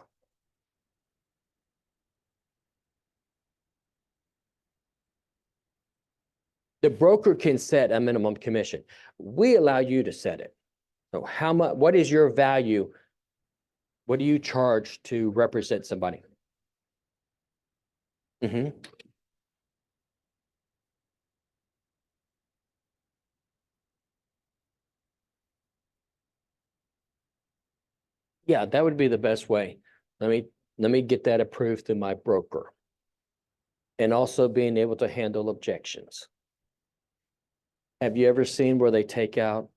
The broker can set a minimum commission. We allow you to set it. So how much, what is your value? What do you charge to represent somebody? Mm-hmm. Yeah, that would be the best way. Let me get that approved through my broker. And also being able to handle objections. Have you ever seen where they take out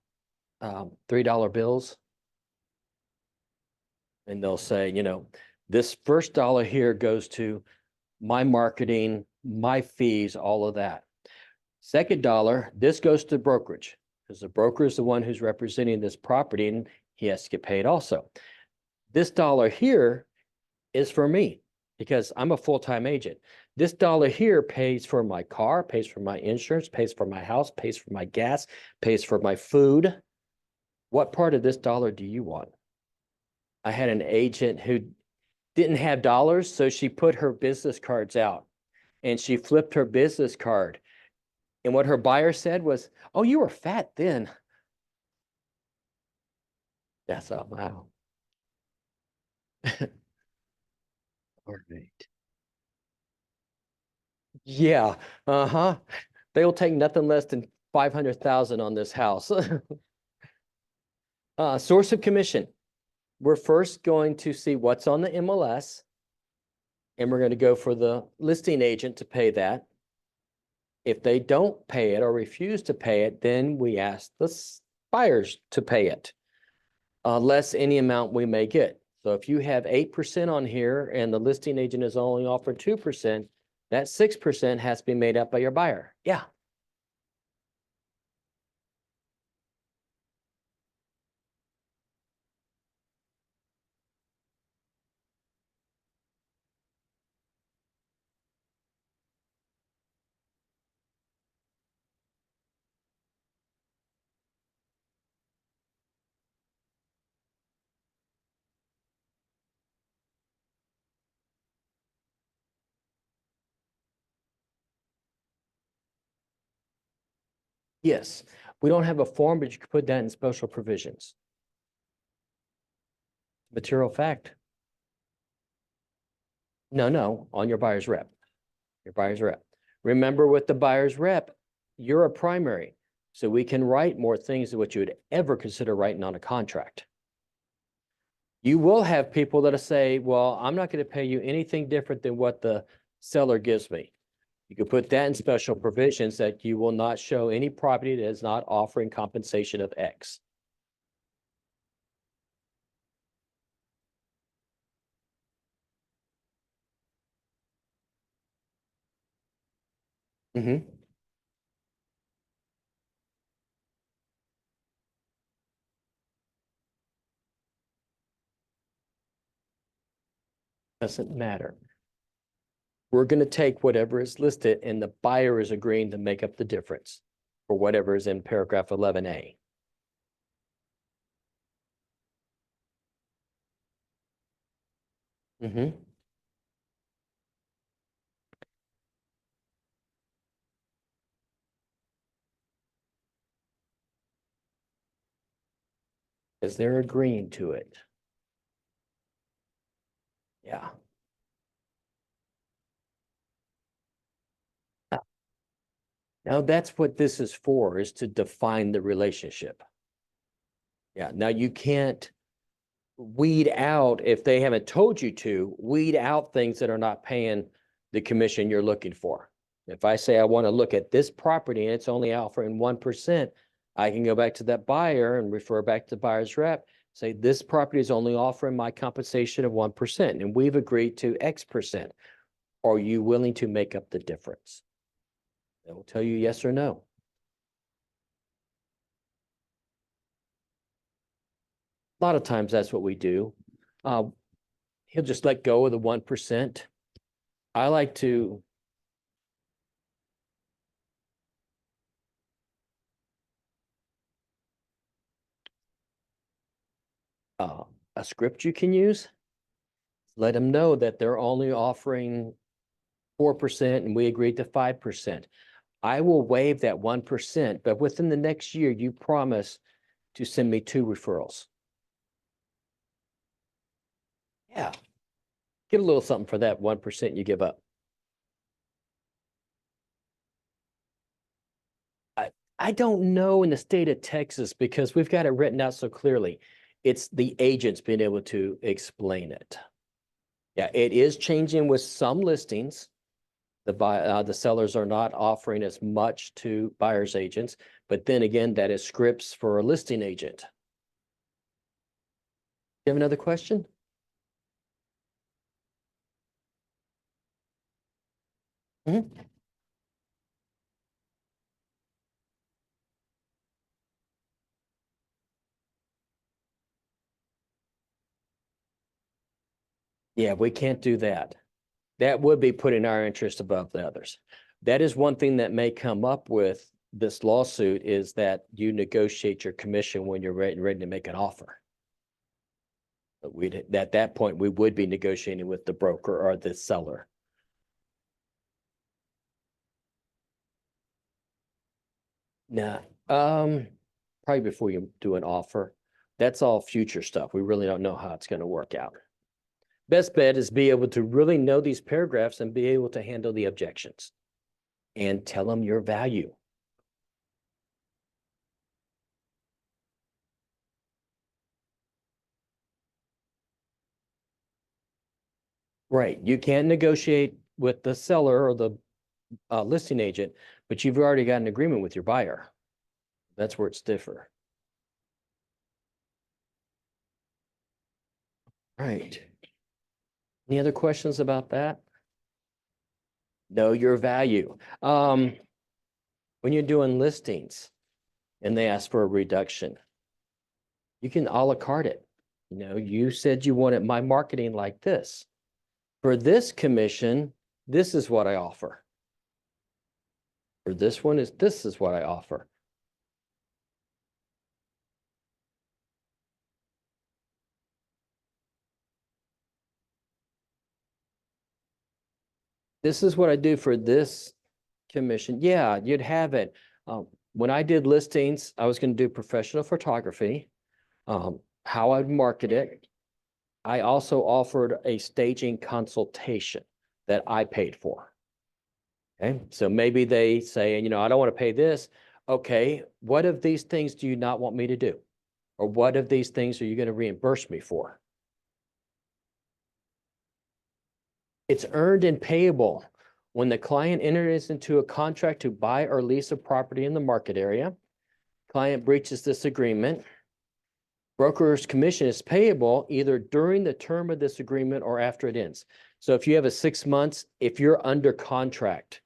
$3 bills? And they'll say, you know, this first dollar here goes to my marketing, my fees, all of that. Second dollar, this goes to brokerage, because the broker is the one who's representing this property and he has to get paid also. This dollar here is for me because I'm a full-time agent. This dollar here pays for my car, pays for my insurance, pays for my house, pays for my gas, pays for my food. What part of this dollar do you want? I had an agent who didn't have dollars, so she put her business cards out and she flipped her business card. And what her buyer said was, oh, you were fat then. That's all. Wow. All right. Yeah. Uh-huh. They will take nothing less than 500,000 on this house. Source of commission. We're first going to see what's on the MLS. And we're going to go for the listing agent to pay that. If they don't pay it or refuse to pay it, then we ask the buyers to pay it, less any amount we may get. So if you have 8% on here and the listing agent is only offering 2%, that 6% has to be made up by your buyer. Yeah. Yes, we don't have a form, but you can put that in special provisions. Material fact. No, on your buyer's rep. Your buyer's rep. Remember with the buyer's rep, you're a primary. So we can write more things than what you would ever consider writing on a contract. You will have people that'll say, well, I'm not going to pay you anything different than what the seller gives me. You could put that in special provisions that you will not show any property that is not offering compensation of X. Mm-hmm. Doesn't matter. We're going to take whatever is listed and the buyer is agreeing to make up the difference for whatever is in paragraph 11A. Mm-hmm. Because they're agreeing to it. Yeah. Now that's what this is for, is to define the relationship. Yeah, now you can't weed out, if they haven't told you to, weed out things that are not paying the commission you're looking for. If I say I want to look at this property and it's only offering 1%, I can go back to that buyer and refer back to the buyer's rep, say this property is only offering my compensation of 1%, and we've agreed to X%. Are you willing to make up the difference? They will tell you yes or no. A lot of times that's what we do. He'll just let go of the 1%. I like to a script you can use. Let them know that they're only offering 4% and we agreed to 5%. I will waive that 1%, but within the next year, you promise to send me 2 referrals. Yeah. Get a little something for that 1% you give up. I don't know in the state of Texas because we've got it written out so clearly. It's the agents being able to explain it. Yeah, it is changing with some listings. The sellers are not offering as much to buyer's agents, but then again, that is scripts for a listing agent. You have another question? Mm-hmm. Yeah, we can't do that. That would be putting our interest above the others. That is one thing that may come up with this lawsuit, is that you negotiate your commission when you're ready to make an offer. But at that point, we would be negotiating with the broker or the seller. Nah, probably before you do an offer. That's all future stuff. We really don't know how it's going to work out. Best bet is be able to really know these paragraphs and be able to handle the objections. and tell them your value. Right, you can't negotiate with the seller or the listing agent, but you've already got an agreement with your buyer. That's where it's differ. Right. Any other questions about that? Know your value. When you're doing listings and they ask for a reduction, you can a la carte it. You know, you said you wanted my marketing like this. For this commission, this is what I offer. For this one this is what I offer. This is what I do for this commission. Yeah, you'd have it. When I did listings, I was going to do professional photography, how I'd market it. I also offered a staging consultation that I paid for. Okay, so maybe they say, you know, I don't want to pay this. Okay, what of these things do you not want me to do? Or what of these things are you going to reimburse me for? It's earned and payable when the client enters into a contract to buy or lease a property in the market area. Client breaches this agreement. Broker's commission is payable either during the term of this agreement or after it ends. So if you have a 6 months, if you're under contract,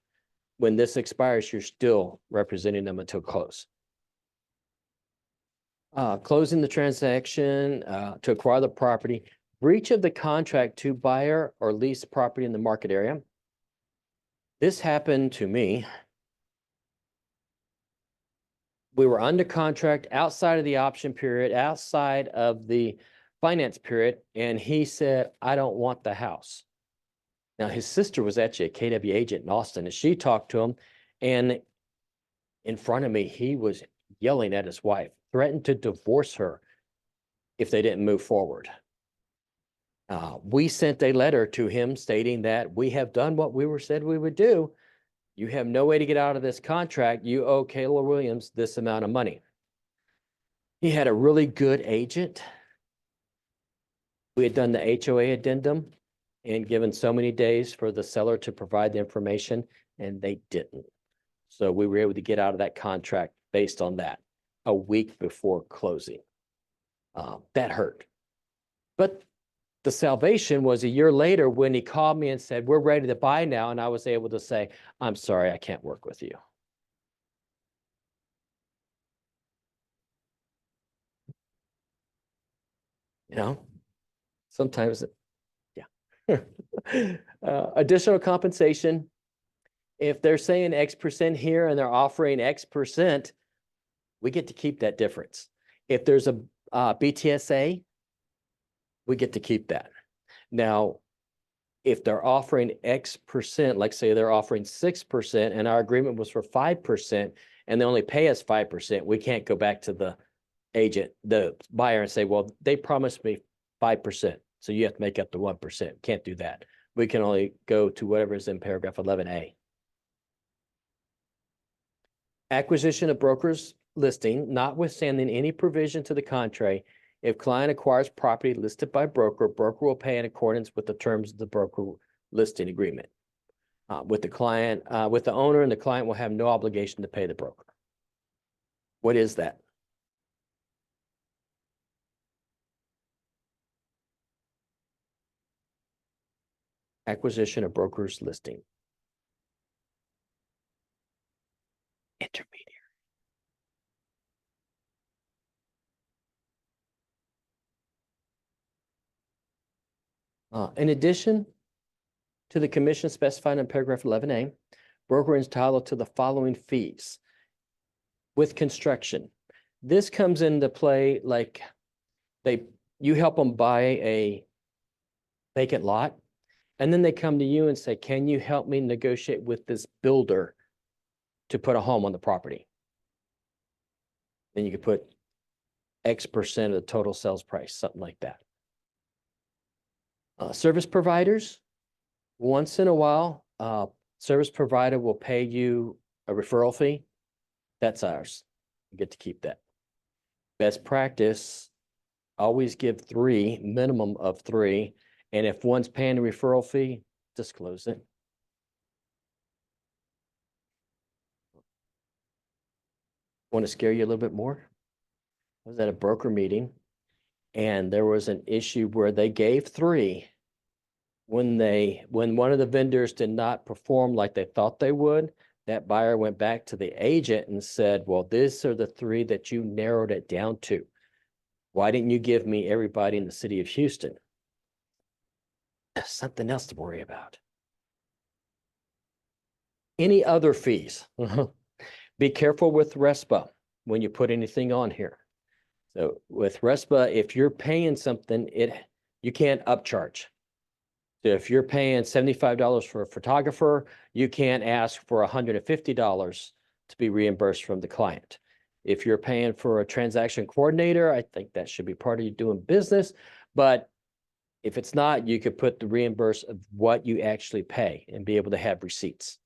when this expires, you're still representing them until close. Closing the transaction to acquire the property. Breach of the contract to buyer or lease property in the market area. This happened to me. We were under contract outside of the option period, outside of the finance period, and he said, I don't want the house. Now, his sister was actually a KW agent in Austin, and she talked to him, and in front of me, he was yelling at his wife, threatened to divorce her if they didn't move forward. We sent a letter to him stating that we have done what we were said we would do. You have no way to get out of this contract. You owe Kayla Williams this amount of money. He had a really good agent. We had done the HOA addendum and given so many days for the seller to provide the information, and they didn't. So we were able to get out of that contract based on that a week before closing. That hurt. But the salvation was a year later when he called me and said, we're ready to buy now. And I was able to say, I'm sorry, I can't work with you. You know, sometimes, yeah. Additional compensation. If they're saying X% here and they're offering X%, we get to keep that difference. If there's a BTSA, we get to keep that. Now, if they're offering X%, like say they're offering 6% and our agreement was for 5% and they only pay us 5%, we can't go back to the agent, the buyer, and say, well, they promised me 5%, so you have to make up the 1%. Can't do that. We can only go to whatever is in paragraph 11A. Acquisition of broker's listing, notwithstanding any provision to the contrary, if client acquires property listed by broker, broker will pay in accordance with the terms of the broker listing agreement. With the client, with the owner, and the client will have no obligation to pay the broker. What is that? Acquisition of broker's listing. Intermediary. In addition to the commission specified in paragraph 11A, broker is entitled to the following fees. With construction, this comes into play like you help them buy a vacant lot, and then they come to you and say, can you help me negotiate with this builder to put a home on the property? Then you could put X% of the total sales price, something like that. Service providers, once in a while, service provider will pay you a referral fee. That's ours. You get to keep that. Best practice, always give 3, minimum of 3. And if one's paying a referral fee, disclose it. Want to scare you a little bit more? I was at a broker meeting and there was an issue where they gave 3 when one of the vendors did not perform like they thought they would. That buyer went back to the agent and said, well, these are the 3 that you narrowed it down to. Why didn't you give me everybody in the city of Houston? Something else to worry about. Any other fees? Be careful with RESPA when you put anything on here. So with RESPA, if you're paying something, you can't upcharge. So if you're paying $75 for a photographer, you can't ask for $150 to be reimbursed from the client. If you're paying for a transaction coordinator, I think that should be part of you doing business. But if it's not, you could put the reimburse of what you actually pay and be able to have receipts.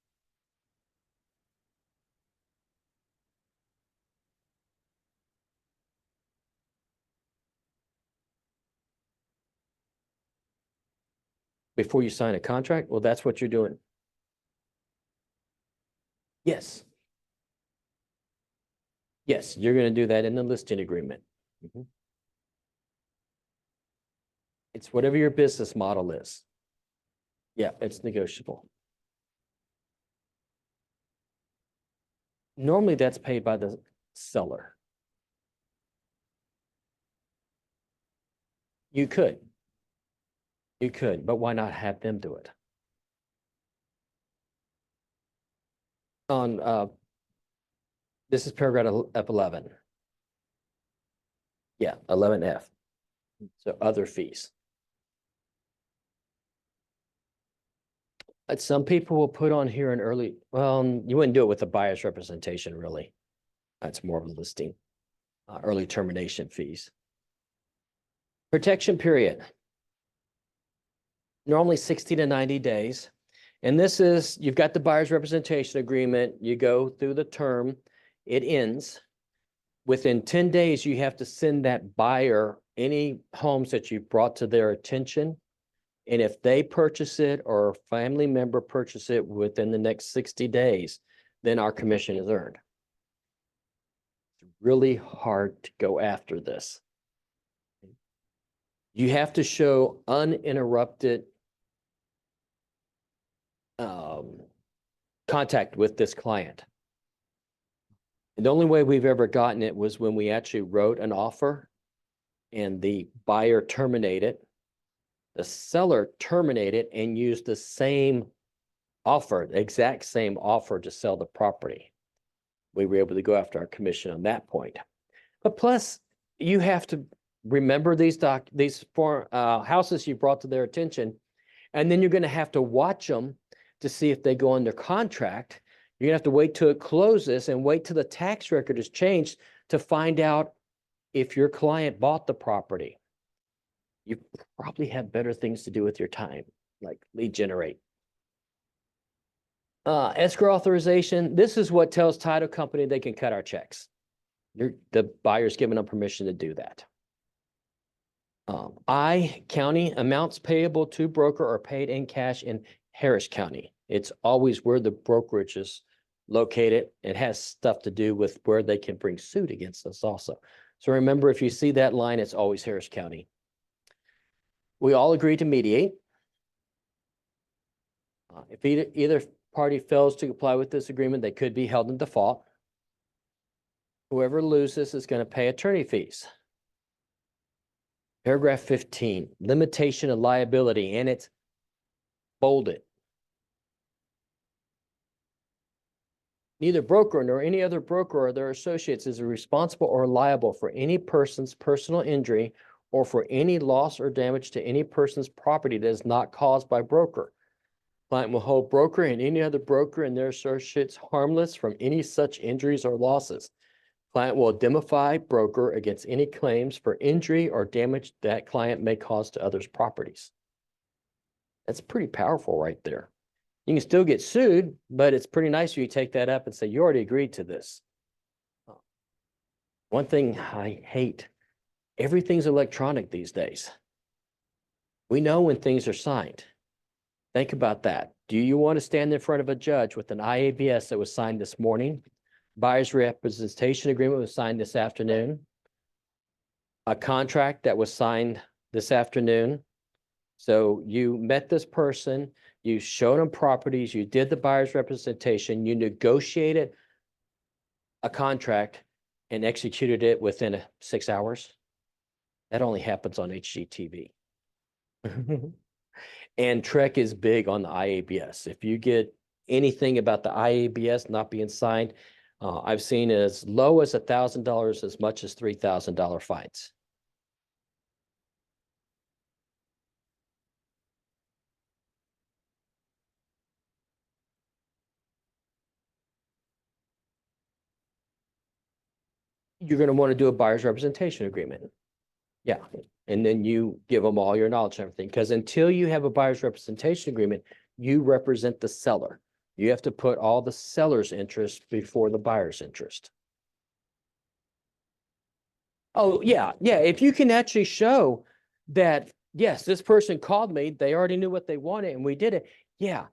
Before you sign a contract, well, that's what you're doing. Yes. Yes, you're going to do that in the listing agreement. Mhm. It's whatever your business model is. Yeah, it's negotiable. Normally that's paid by the seller. You could, but why not have them do it? On, this is paragraph F11. Yeah, 11F. So other fees. Some people will put on here an early, well, you wouldn't do it with a buyer's representation, really. That's more of a listing. Early termination fees. Protection period. Normally 60 to 90 days. And this is, you've got the buyer's representation agreement, you go through the term, it ends. Within 10 days, you have to send that buyer any homes that you brought to their attention. And if they purchase it or a family member purchase it within the next 60 days, then our commission is earned. It's really hard to go after this. You have to show uninterrupted contact with this client. And the only way we've ever gotten it was when we actually wrote an offer and the buyer terminated. The seller terminated and used the same offer, the exact same offer to sell the property. We were able to go after our commission on that point. But plus, you have to remember these houses you brought to their attention, and then you're going to have to watch them to see if they go under contract. You're going to have to wait till it closes and wait till the tax record is changed to find out if your client bought the property. You probably have better things to do with your time, like lead generate. Escrow authorization. This is what tells title company they can cut our checks. The buyer's giving them permission to do that. County amounts payable to broker are paid in cash in Harris County. It's always where the brokerage is located. It has stuff to do with where they can bring suit against us also. So remember, if you see that line, it's always Harris County. We all agree to mediate. If either party fails to comply with this agreement, they could be held in default. Whoever loses is going to pay attorney fees. Paragraph 15, limitation of liability, and it's bolded. Neither broker nor any other broker or their associates is responsible or liable for any person's personal injury or for any loss or damage to any person's property that is not caused by broker. Client will hold broker and any other broker and their associates harmless from any such injuries or losses. Client will indemnify broker against any claims for injury or damage that client may cause to others' properties. That's pretty powerful right there. You can still get sued, but it's pretty nice if you take that up and say, you already agreed to this. One thing I hate, everything's electronic these days. We know when things are signed. Think about that. Do you want to stand in front of a judge with an IABS that was signed this morning? Buyer's representation agreement was signed this afternoon. A contract that was signed this afternoon. So you met this person, you showed them properties, you did the buyer's representation, you negotiated a contract and executed it within 6 hours. That only happens on HGTV. And Trek is big on the IABS. If you get anything about the IABS not being signed, I've seen as low as $1,000, as much as $3,000 fines. You're going to want to do a buyer's representation agreement. Yeah, and then you give them all your knowledge and everything, because until you have a buyer's representation agreement, you represent the seller. You have to put all the seller's interest before the buyer's interest. Oh, yeah, yeah. If you can actually show that, yes, this person called me, they already knew what they wanted and we did it. Yeah,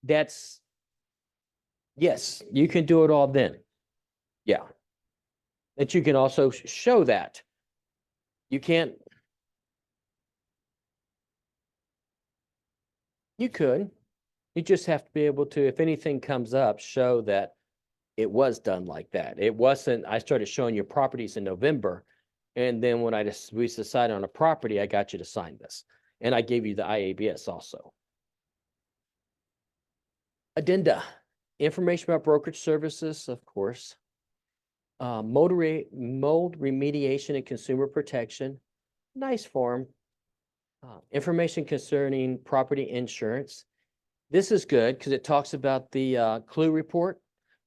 that's, yes, you can do it all then. Yeah. That you can also show that. You can't. You could. You just have to be able to, if anything comes up, show that it was done like that. It wasn't, I started showing you properties in November. And then when we decided on a property, I got you to sign this. And I gave you the IABS also. Addenda, information about brokerage services, of course. Mold remediation and consumer protection, nice form. Information concerning property insurance. This is good because it talks about the clue report.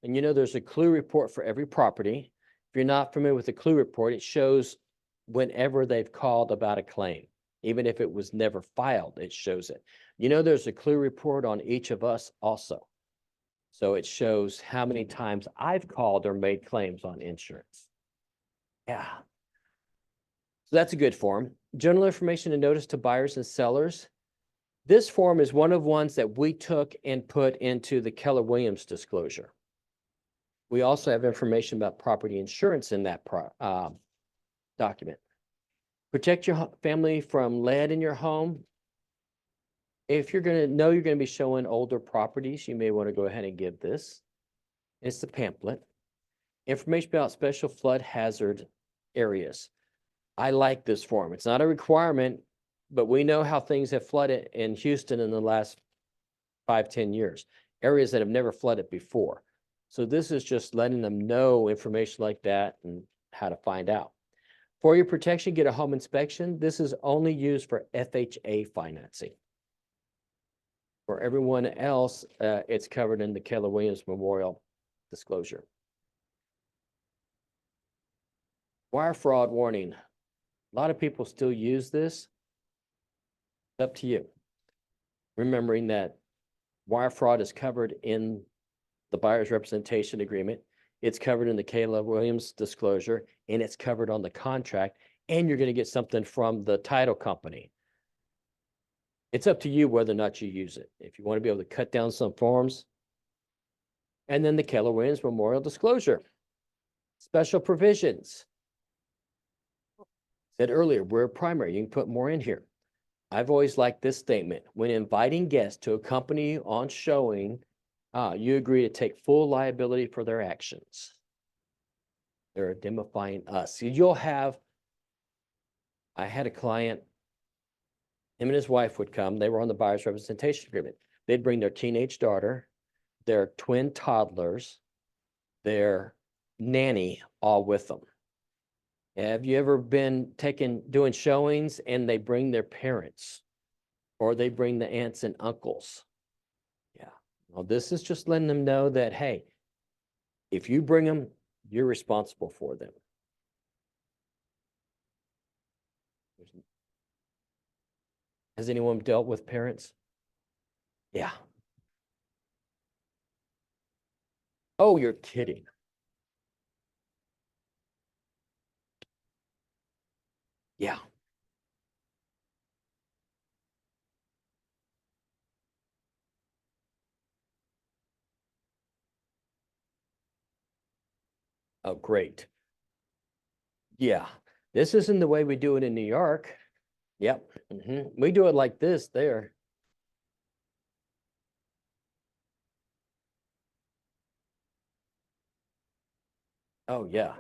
And you know, there's a clue report for every property. If you're not familiar with the clue report, it shows whenever they've called about a claim. Even if it was never filed, it shows it. You know, there's a clue report on each of us also. So it shows how many times I've called or made claims on insurance. Yeah. So that's a good form. General information and notice to buyers and sellers. This form is one of ones that we took and put into the Keller Williams disclosure. We also have information about property insurance in that document. Protect your family from lead in your home. If you're going to know you're going to be showing older properties, you may want to go ahead and give this. It's the pamphlet. Information about special flood hazard areas. I like this form. It's not a requirement, but we know how things have flooded in Houston in the last 5-10 years, areas that have never flooded before. So this is just letting them know information like that and how to find out. For your protection, get a home inspection. This is only used for FHA financing. For everyone else, it's covered in the Keller Williams Memorial disclosure. Wire fraud warning. A lot of people still use this. It's up to you. Remembering that wire fraud is covered in the buyer's representation agreement. It's covered in the Keller Williams disclosure, and it's covered on the contract, and you're going to get something from the title company. It's up to you whether or not you use it. If you want to be able to cut down some forms. And then the Keller Williams Memorial disclosure. Special provisions. Said earlier, we're primary. You can put more in here. I've always liked this statement. When inviting guests to accompany you on showing, you agree to take full liability for their actions. They're indemnifying us. You'll have, I had a client, him and his wife would come. They were on the buyer's representation agreement. They'd bring their teenage daughter, their twin toddlers, their nanny, all with them. Have you ever been doing showings and they bring their parents or they bring the aunts and uncles? Yeah. Well, this is just letting them know that, hey, if you bring them, you're responsible for them. Has anyone dealt with parents? Yeah. Oh, you're kidding. Yeah. Oh, great. Yeah. This isn't the way we do it in New York. Yep. We do it like this there. Oh, yeah.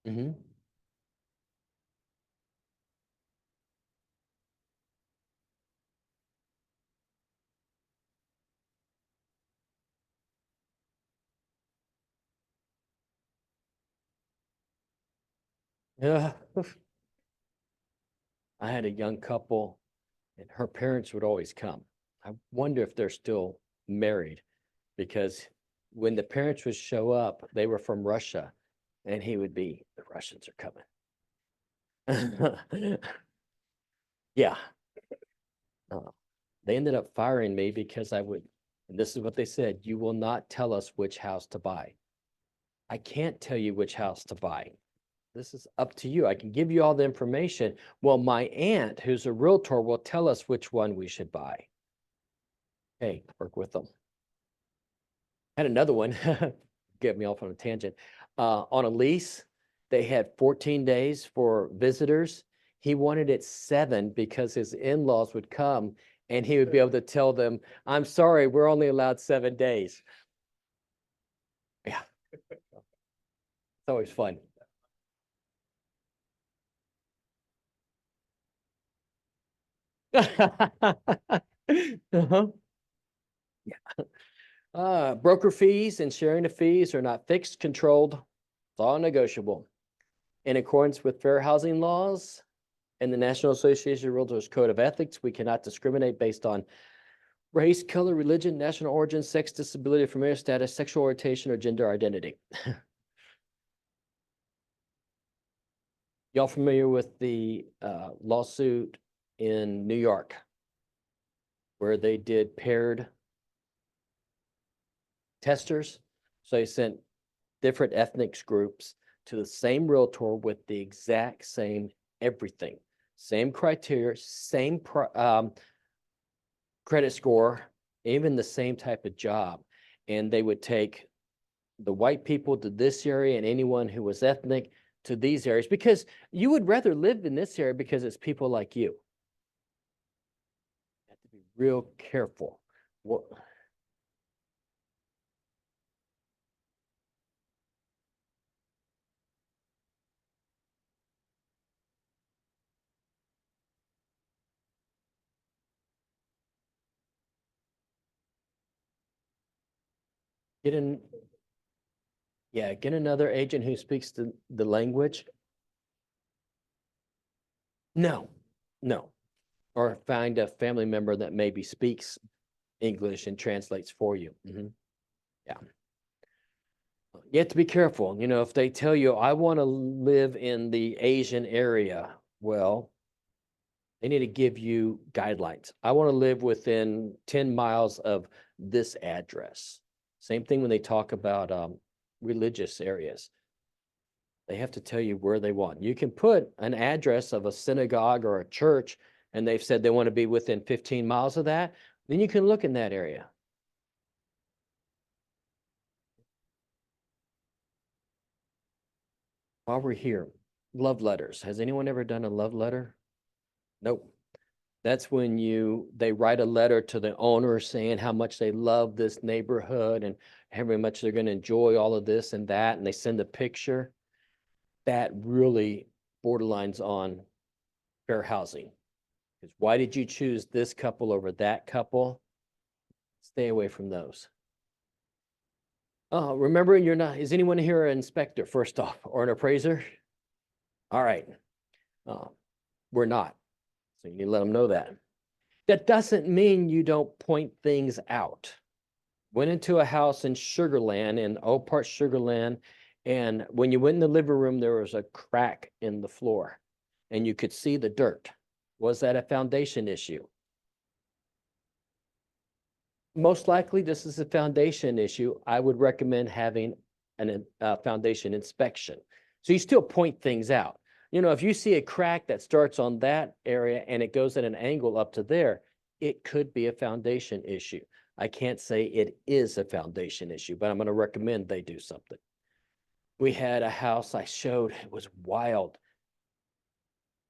hmm Yeah. I had a young couple and her parents would always come. I wonder if they're still married because when the parents would show up, they were from Russia and he would be, the Russians are coming. Yeah. Uh, They ended up firing me because I would, and this is what they said, you will not tell us which house to buy. I can't tell you which house to buy. This is up to you. I can give you all the information. Well, my aunt, who's a realtor, will tell us which one we should buy. Hey, work with them. Had another one, get me off on a tangent. On a lease, they had 14 days for visitors. He wanted it 7 because his in-laws would come and he would be able to tell them, I'm sorry, we're only allowed 7 days. Yeah. It's always fun. Uh-huh. Broker fees and sharing the fees are not fixed, controlled. It's all negotiable. In accordance with fair housing laws and the National Association of Realtors Code of Ethics, we cannot discriminate based on race, color, religion, national origin, sex, disability, familial status, sexual orientation, or gender identity. Y'all familiar with the lawsuit in New York where they did paired testers? So they sent different ethnic groups to the same realtor with the exact same everything, same criteria, same credit score, even the same type of job. And they would take the white people to this area and anyone who was ethnic to these areas because you would rather live in this area because it's people like you. You have to be real careful. What, get in, yeah, get another agent who speaks the language. No, no. Or find a family member that maybe speaks English and translates for you. Yeah. You have to be careful. You know, if they tell you, I want to live in the Asian area, well, they need to give you guidelines. I want to live within 10 miles of this address. Same thing when they talk about religious areas. They have to tell you where they want. You can put an address of a synagogue or a church, and they've said they want to be within 15 miles of that. Then you can look in that area. While we're here, love letters. Has anyone ever done a love letter? Nope. That's when they write a letter to the owner saying how much they love this neighborhood and how much they're going to enjoy all of this and that, and they send a picture. That really borderlines on fair housing. Because why did you choose this couple over that couple? Stay away from those. Remember, you're not, is anyone here an inspector first off or an appraiser? All right. Uh, we're not. So you need to let them know that. That doesn't mean you don't point things out. Went into a house in Sugarland, in Old Part Sugarland, and when you went in the living room, there was a crack in the floor and you could see the dirt. Was that a foundation issue? Most likely, this is a foundation issue. I would recommend having a foundation inspection. So you still point things out. You know, if you see a crack that starts on that area and it goes at an angle up to there, it could be a foundation issue. I can't say it is a foundation issue, but I'm going to recommend they do something. We had a house I showed, it was wild.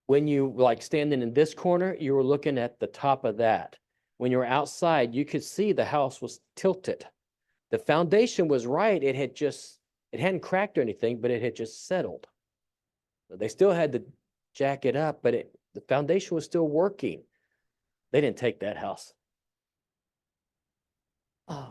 When you like standing in this corner, you were looking at the top of that. When you were outside, you could see the house was tilted. The foundation was right. It hadn't cracked or anything, but it had just settled. So they still had to jack it up, but the foundation was still working. They didn't take that house.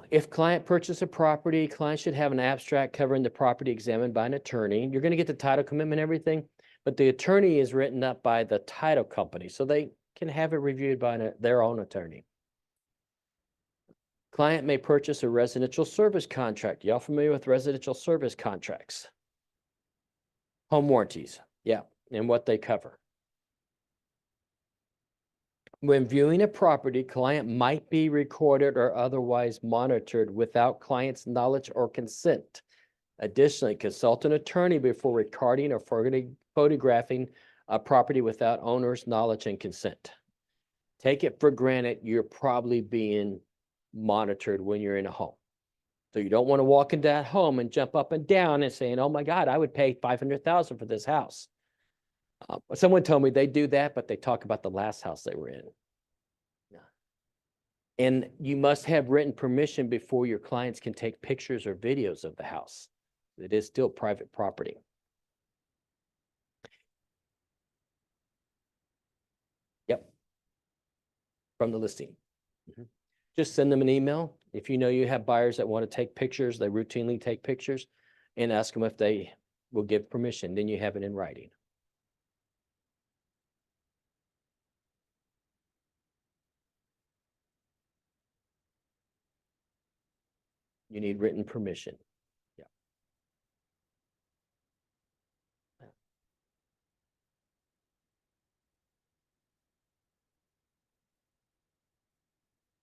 If client purchased a property, client should have an abstract covering the property examined by an attorney. You're going to get the title commitment and everything, but the attorney is written up by the title company, so they can have it reviewed by their own attorney. Client may purchase a residential service contract. Y'all familiar with residential service contracts? Home warranties, yeah, and what they cover. When viewing a property, client might be recorded or otherwise monitored without client's knowledge or consent. Additionally, consult an attorney before recording or photographing a property without owner's knowledge and consent. Take it for granted you're probably being monitored when you're in a home. So you don't want to walk into that home and jump up and down and saying, oh my God, I would pay $500,000 for this house. Someone told me they do that, but they talk about the last house they were in. And you must have written permission before your clients can take pictures or videos of the house. It is still private property. Yep. From the listing. Just send them an email. If you know you have buyers that want to take pictures, they routinely take pictures, and ask them if they will give permission. Then you have it in writing. You need written permission. Yeah.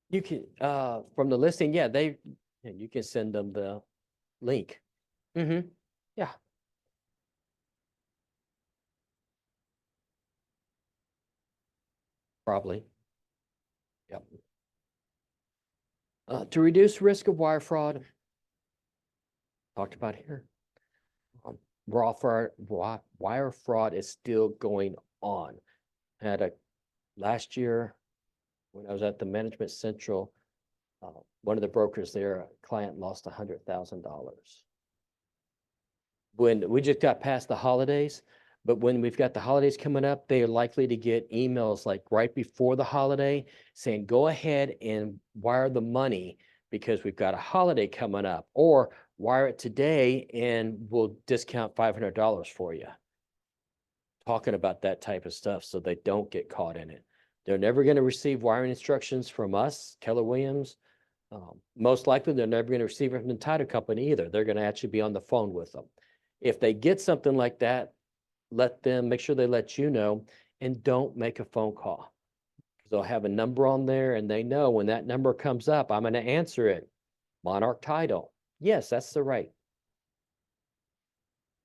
You can, from the listing, yeah, you can send them the link. Yeah. Probably. Yep. To reduce risk of wire fraud, talked about here. Wire fraud is still going on. Last year, when I was at the Management Central, one of the brokers there, a client lost $100,000. When we just got past the holidays, but when we've got the holidays coming up, they are likely to get emails like right before the holiday saying, go ahead and wire the money because we've got a holiday coming up, or wire it today and we'll discount $500 for you. Talking about that type of stuff so they don't get caught in it. They're never going to receive wiring instructions from us, Keller Williams. Most likely, they're never going to receive it from the title company either. They're going to actually be on the phone with them. If they get something like that, make sure they let you know, and don't make a phone call. They'll have a number on there and they know when that number comes up, I'm going to answer it. Monarch Title. Yes, that's the right.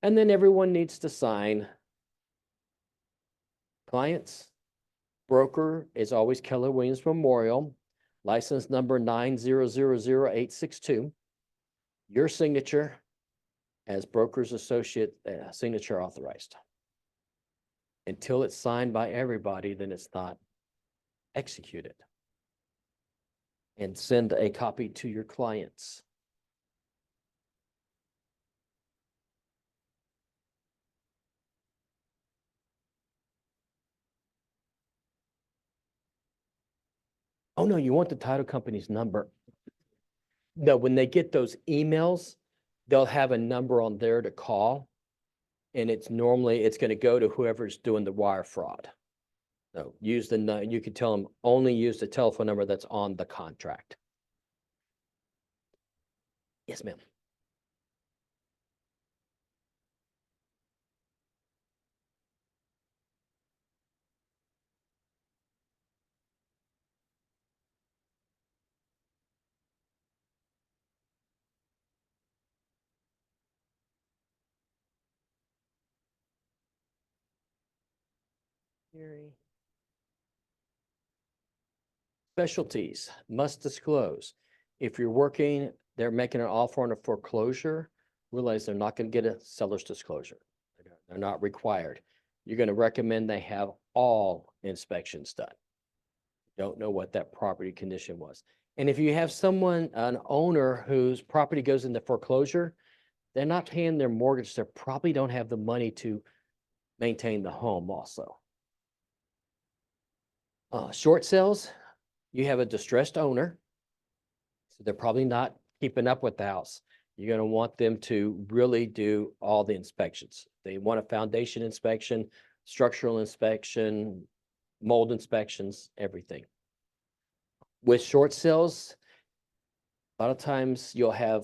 And then everyone needs to sign. Clients, broker is always Keller Williams Memorial, license number 9000862. Your signature as broker's associate, signature authorized. Until it's signed by everybody, then it's not executed. And send a copy to your clients. Oh no, you want the title company's number. No, when they get those emails, they'll have a number on there to call. And it's going to go to whoever's doing the wire fraud. So you can tell them only use the telephone number that's on the contract. Yes, ma'am. Specialties must disclose. If you're working, they're making an offer on a foreclosure, realize they're not going to get a seller's disclosure. They're not required. You're going to recommend they have all inspections done. Don't know what that property condition was. And if you have someone, an owner whose property goes into foreclosure, they're not paying their mortgage. They probably don't have the money to maintain the home also. Short sales, you have a distressed owner. So they're probably not keeping up with the house. You're going to want them to really do all the inspections. They want a foundation inspection, structural inspection, mold inspections, everything. With short sales, a lot of times you'll have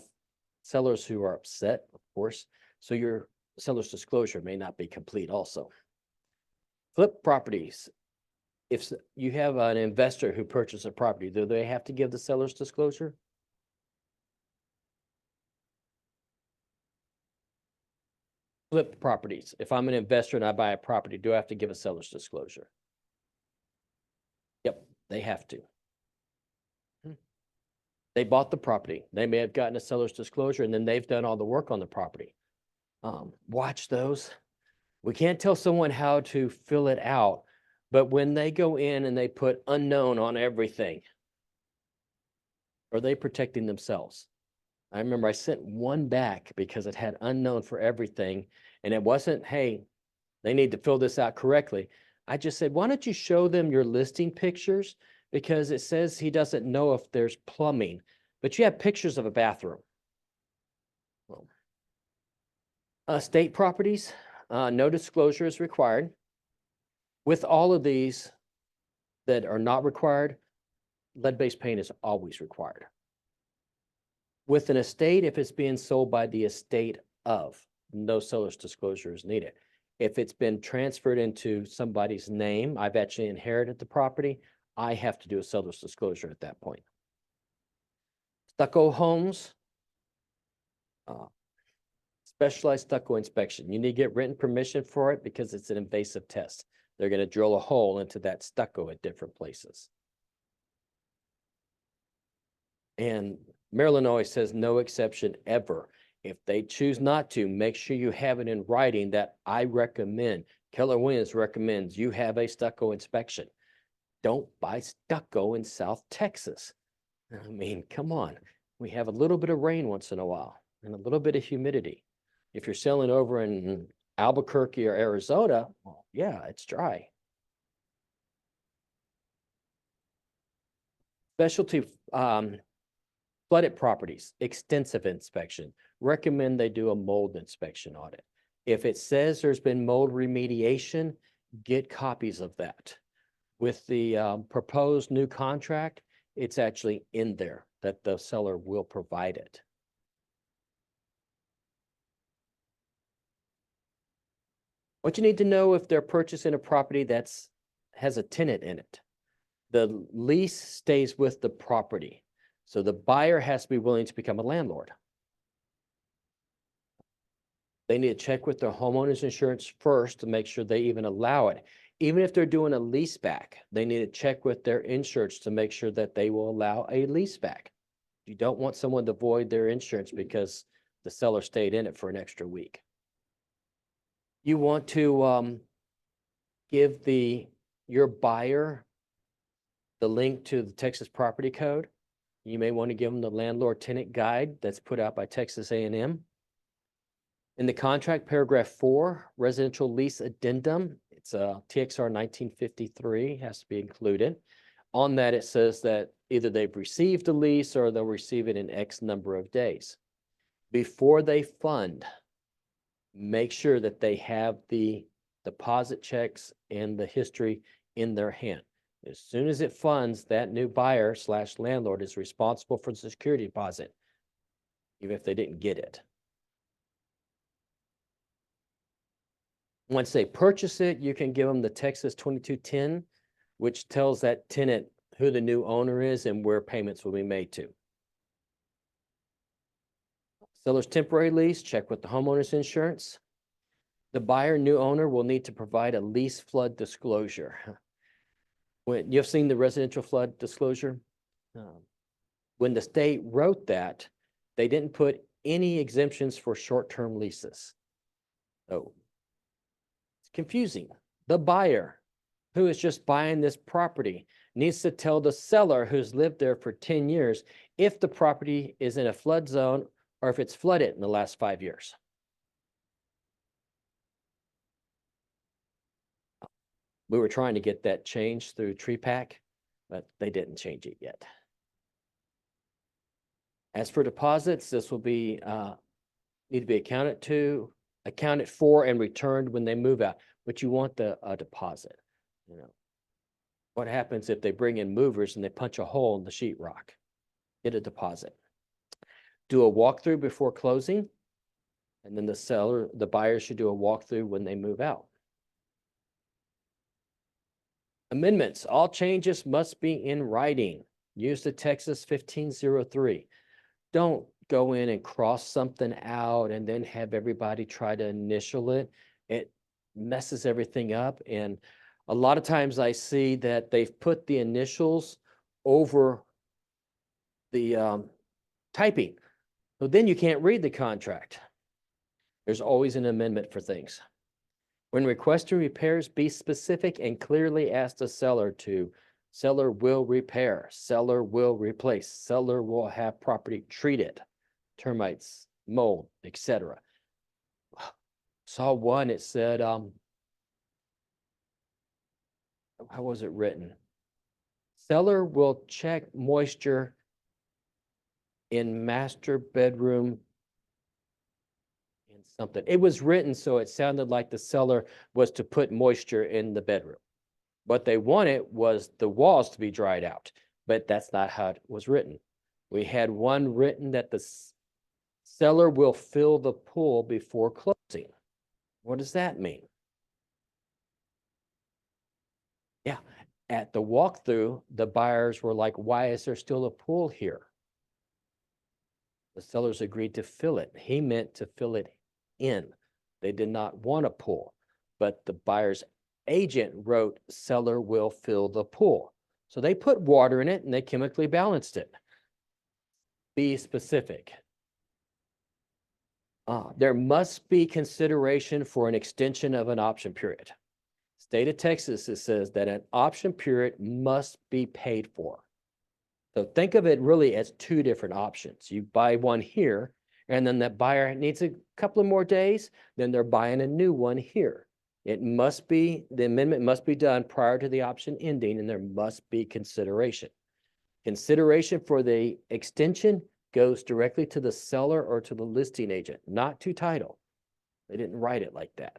sellers who are upset, of course, so your seller's disclosure may not be complete also. Flip properties. If you have an investor who purchased a property, do they have to give the seller's disclosure? Flip properties. If I'm an investor and I buy a property, do I have to give a seller's disclosure? Yep, they have to. They bought the property. They may have gotten a seller's disclosure and then they've done all the work on the property. Watch those. We can't tell someone how to fill it out, but when they go in and they put unknown on everything, are they protecting themselves? I remember I sent one back because it had unknown for everything. And it wasn't, hey, they need to fill this out correctly. I just said, why don't you show them your listing pictures? Because it says he doesn't know if there's plumbing, but you have pictures of a bathroom. Well, state properties, no disclosure is required. With all of these that are not required, lead-based paint is always required. With an estate, if it's being sold by the estate of, no seller's disclosure is needed. If it's been transferred into somebody's name, I've actually inherited the property, I have to do a seller's disclosure at that point. Stucco homes, specialized stucco inspection. You need to get written permission for it because it's an invasive test. They're going to drill a hole into that stucco at different places. And Maryland always says no exception ever. If they choose not to, make sure you have it in writing that I recommend. Keller Williams recommends you have a stucco inspection. Don't buy stucco in South Texas. I mean, come on. We have a little bit of rain once in a while and a little bit of humidity. If you're selling over in Albuquerque or Arizona, well, yeah, it's dry. Specialty flooded properties, extensive inspection. Recommend they do a mold inspection audit. If it says there's been mold remediation, get copies of that. With the proposed new contract, it's actually in there that the seller will provide it. What you need to know if they're purchasing a property that's has a tenant in it. The lease stays with the property. So the buyer has to be willing to become a landlord. They need to check with their homeowner's insurance first to make sure they even allow it. Even if they're doing a lease back, they need to check with their insurance to make sure that they will allow a lease back. You don't want someone to void their insurance because the seller stayed in it for an extra week. You want to give your buyer the link to the Texas Property Code. You may want to give them the landlord tenant guide that's put out by Texas A&M. In the contract, paragraph 4, residential lease addendum, it's a TXR 1953, has to be included. On that, it says that either they've received a lease or they'll receive it in X number of days. Before they fund, make sure that they have the deposit checks and the history in their hand. As soon as it funds, that new buyer / landlord is responsible for the security deposit, even if they didn't get it. Once they purchase it, you can give them the Texas 2210, which tells that tenant who the new owner is and where payments will be made to. Seller's temporary lease, check with the homeowner's insurance. The buyer, new owner will need to provide a lease flood disclosure. When you've seen the residential flood disclosure, when the state wrote that, they didn't put any exemptions for short-term leases. So it's confusing. The buyer, who is just buying this property, needs to tell the seller who's lived there for 10 years if the property is in a flood zone or if it's flooded in the last 5 years. We were trying to get that changed through TreePack, but they didn't change it yet. As for deposits, this will be, need to be accounted for and returned when they move out, but you want the deposit. You know, what happens if they bring in movers and they punch a hole in the sheetrock? Get a deposit. Do a walkthrough before closing, and then the buyer should do a walkthrough when they move out. Amendments, all changes must be in writing. Use the Texas 1503. Don't go in and cross something out and then have everybody try to initial it. It messes everything up. And a lot of times I see that they've put the initials over the typing. So then you can't read the contract. There's always an amendment for things. When requesting repairs, be specific and clearly ask the seller to, seller will repair, seller will replace, seller will have property treated, termites, mold, etc. Saw one, it said, how was it written? Seller will check moisture in master bedroom and something. It was written so it sounded like the seller was to put moisture in the bedroom. What they wanted was the walls to be dried out, but that's not how it was written. We had one written that the seller will fill the pool before closing. What does that mean? Yeah, at the walkthrough, the buyers were like, why is there still a pool here? The sellers agreed to fill it. He meant to fill it in. They did not want a pool, but the buyer's agent wrote, seller will fill the pool. So they put water in it and they chemically balanced it. Be specific. There must be consideration for an extension of an option period. State of Texas, it says that an option period must be paid for. So think of it really as two different options. You buy one here, and then that buyer needs a couple of more days, then they're buying a new one here. It must be, the amendment must be done prior to the option ending, and there must be consideration. Consideration for the extension goes directly to the seller or to the listing agent, not to title. They didn't write it like that.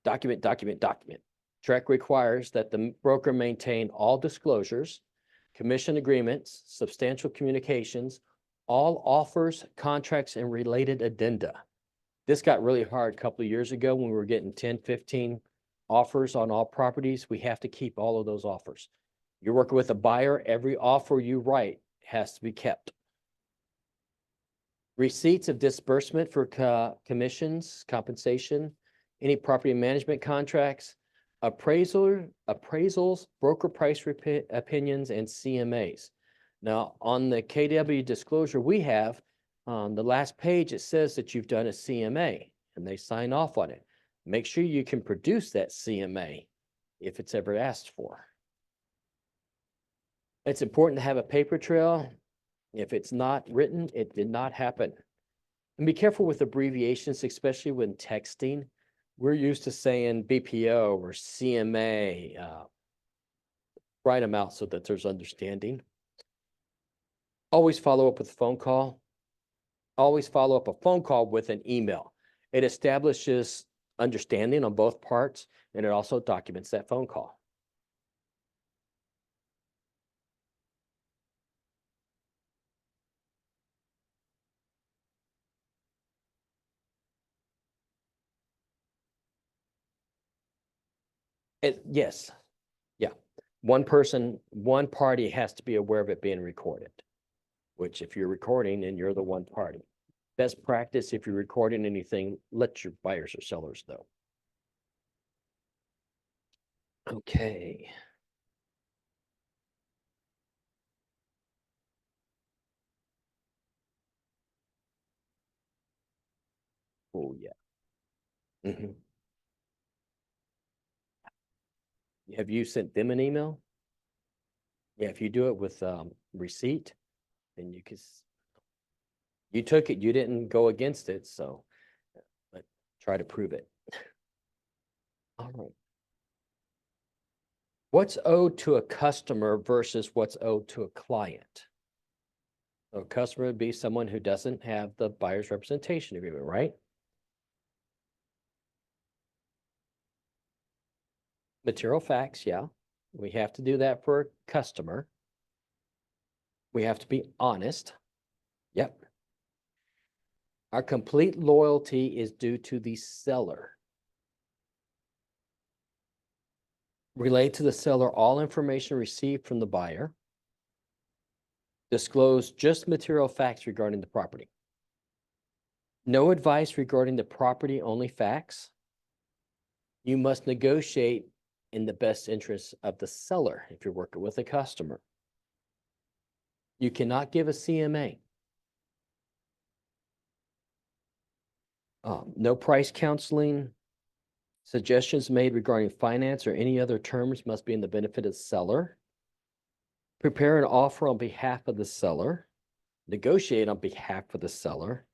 Document, document, document. TREC requires that the broker maintain all disclosures, commission agreements, substantial communications, all offers, contracts, and related addenda. This got really hard a couple of years ago when we were getting 10, 15 offers on all properties. We have to keep all of those offers. You're working with a buyer, every offer you write has to be kept. Receipts of disbursement for commissions, compensation, any property management contracts, appraisals, broker price opinions, and CMAs. Now, on the KW disclosure we have, on the last page, it says that you've done a CMA and they sign off on it. Make sure you can produce that CMA if it's ever asked for. It's important to have a paper trail. If it's not written, it did not happen. And be careful with abbreviations, especially when texting. We're used to saying BPO or CMA. Write them out so that there's understanding. Always follow up with a phone call. Always follow up a phone call with an email. It establishes understanding on both parts, and it also documents that phone call. Yes, yeah. One party has to be aware of it being recorded, which if you're recording, then you're the one party. best practice, if you're recording anything, let your buyers or sellers know. Okay. Oh, yeah. Mhm. Have you sent them an email? Yeah, if you do it with receipt, then you can, you took it, you didn't go against it, so, but try to prove it. All right. What's owed to a customer versus what's owed to a client? So a customer would be someone who doesn't have the buyer's representation agreement, right? Material facts, yeah. We have to do that for a customer. We have to be honest. Yep. Our complete loyalty is due to the seller. Relate to the seller all information received from the buyer. Disclose just material facts regarding the property. No advice regarding the property, only facts. You must negotiate in the best interest of the seller if you're working with a customer. You cannot give a CMA. No price counseling. Suggestions made regarding finance or any other terms must be in the benefit of the seller. Prepare an offer on behalf of the seller. Negotiate on behalf of the seller.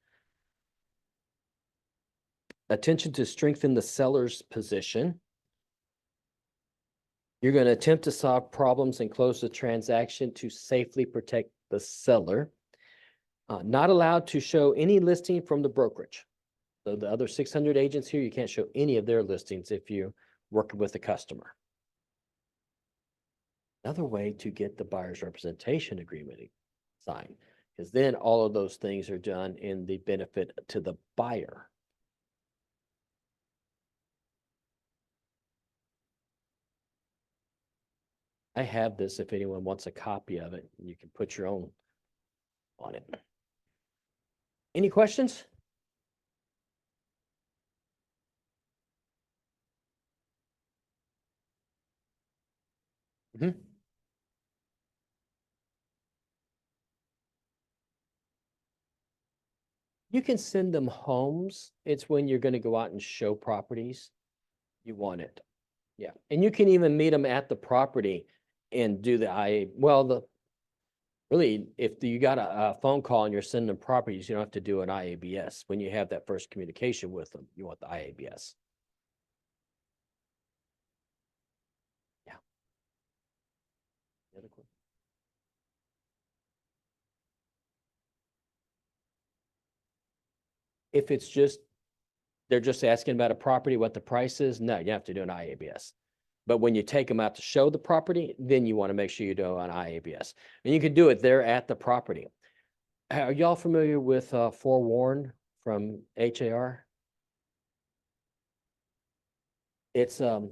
Attention to strengthen the seller's position. You're going to attempt to solve problems and close the transaction to safely protect the seller. Not allowed to show any listing from the brokerage. So the other 600 agents here, you can't show any of their listings if you're working with a customer. Another way to get the buyer's representation agreement signed, because then all of those things are done in the benefit to the buyer. I have this if anyone wants a copy of it. You can put your own on it. Any questions? Mm-hmm. You can send them homes. It's when you're going to go out and show properties. You want it. Yeah. And you can even meet them at the property and do the IA. Well, really, if you got a phone call and you're sending them properties, you don't have to do an IABS. When you have that first communication with them, you want the IABS. Yeah. Any other questions? If it's just, they're just asking about a property, what the price is, no, you have to do an IABS. But when you take them out to show the property, then you want to make sure you do an IABS. And you can do it there at the property. Are y'all familiar with Forewarn from HAR? It's yep.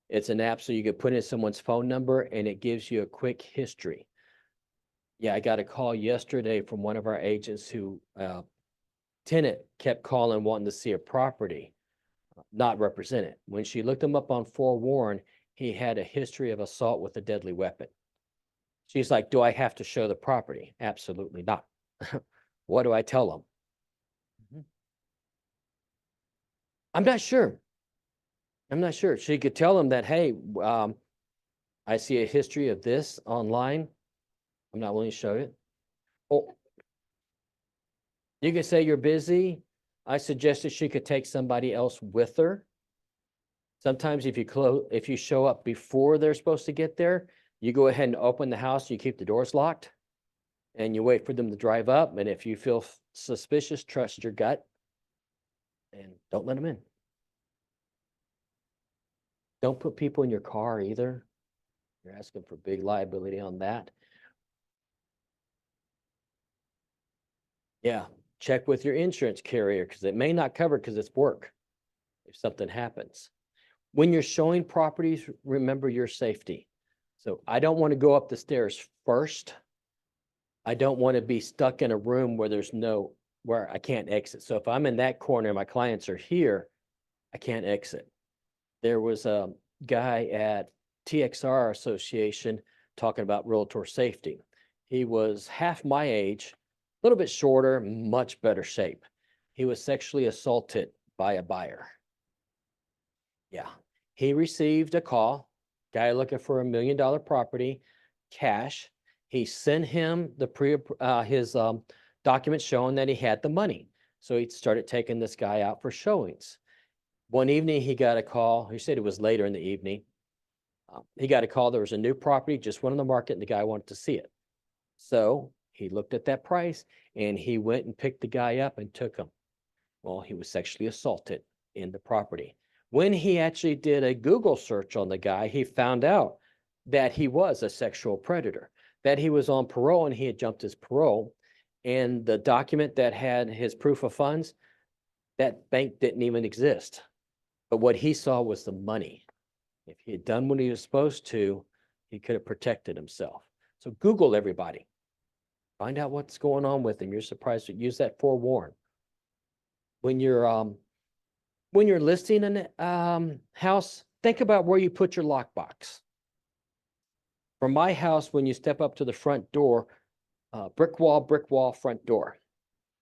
It's an app so you could put in someone's phone number and it gives you a quick history. Yeah, I got a call yesterday from one of our agents who tenant kept calling wanting to see a property not represented. When she looked him up on Forewarn, he had a history of assault with a deadly weapon. She's like, do I have to show the property? Absolutely not. What do I tell them? I'm not sure. I'm not sure. She could tell them that, hey, I see a history of this online. I'm not willing to show it. Or you could say you're busy. I suggested she could take somebody else with her. Sometimes if you show up before they're supposed to get there, you go ahead and open the house, you keep the doors locked, and you wait for them to drive up. And if you feel suspicious, trust your gut and don't let them in. Don't put people in your car either. You're asking for big liability on that. Yeah, check with your insurance carrier because it may not cover because it's work if something happens. When you're showing properties, remember your safety. So I don't want to go up the stairs first. I don't want to be stuck in a room where where I can't exit. So if I'm in that corner and my clients are here, I can't exit. There was a guy at TXR Association talking about realtor safety. He was half my age, a little bit shorter, much better shape. He was sexually assaulted by a buyer. Yeah, he received a call, guy looking for $1 million property, cash. He sent him his documents showing that he had the money. So he started taking this guy out for showings. One evening, he got a call. He said it was later in the evening. He got a call. There was a new property just went on the market, and the guy wanted to see it. So he looked at that price, and he went and picked the guy up and took him. Well, he was sexually assaulted in the property. When he actually did a Google search on the guy, he found out that he was a sexual predator, that he was on parole and he had jumped his parole. And the document that had his proof of funds, that bank didn't even exist. But what he saw was the money. If he had done what he was supposed to, he could have protected himself. So Google, everybody. Find out what's going on with him. You're surprised. Use that forewarn. When you're listing a house, think about where you put your lockbox. For my house, when you step up to the front door, brick wall, front door.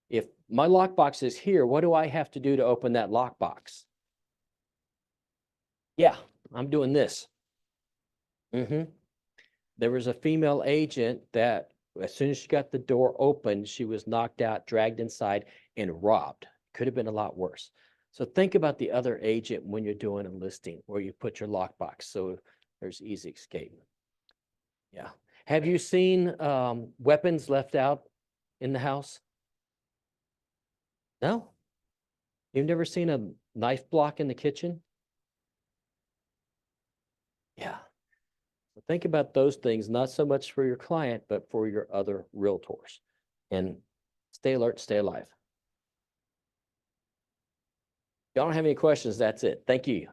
If my lockbox is here, what do I have to do to open that lockbox? Yeah, I'm doing this. There was a female agent that as soon as she got the door open, she was knocked out, dragged inside, and robbed. Could have been a lot worse. So think about the other agent when you're doing a listing where you put your lockbox so there's easy escape. Yeah. Have you seen weapons left out in the house? No? You've never seen a knife block in the kitchen? Yeah. So think about those things, not so much for your client, but for your other realtors. And stay alert, stay alive. If y'all don't have any questions, that's it. Thank you.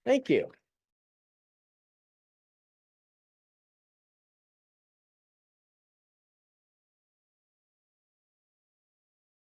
Thank you.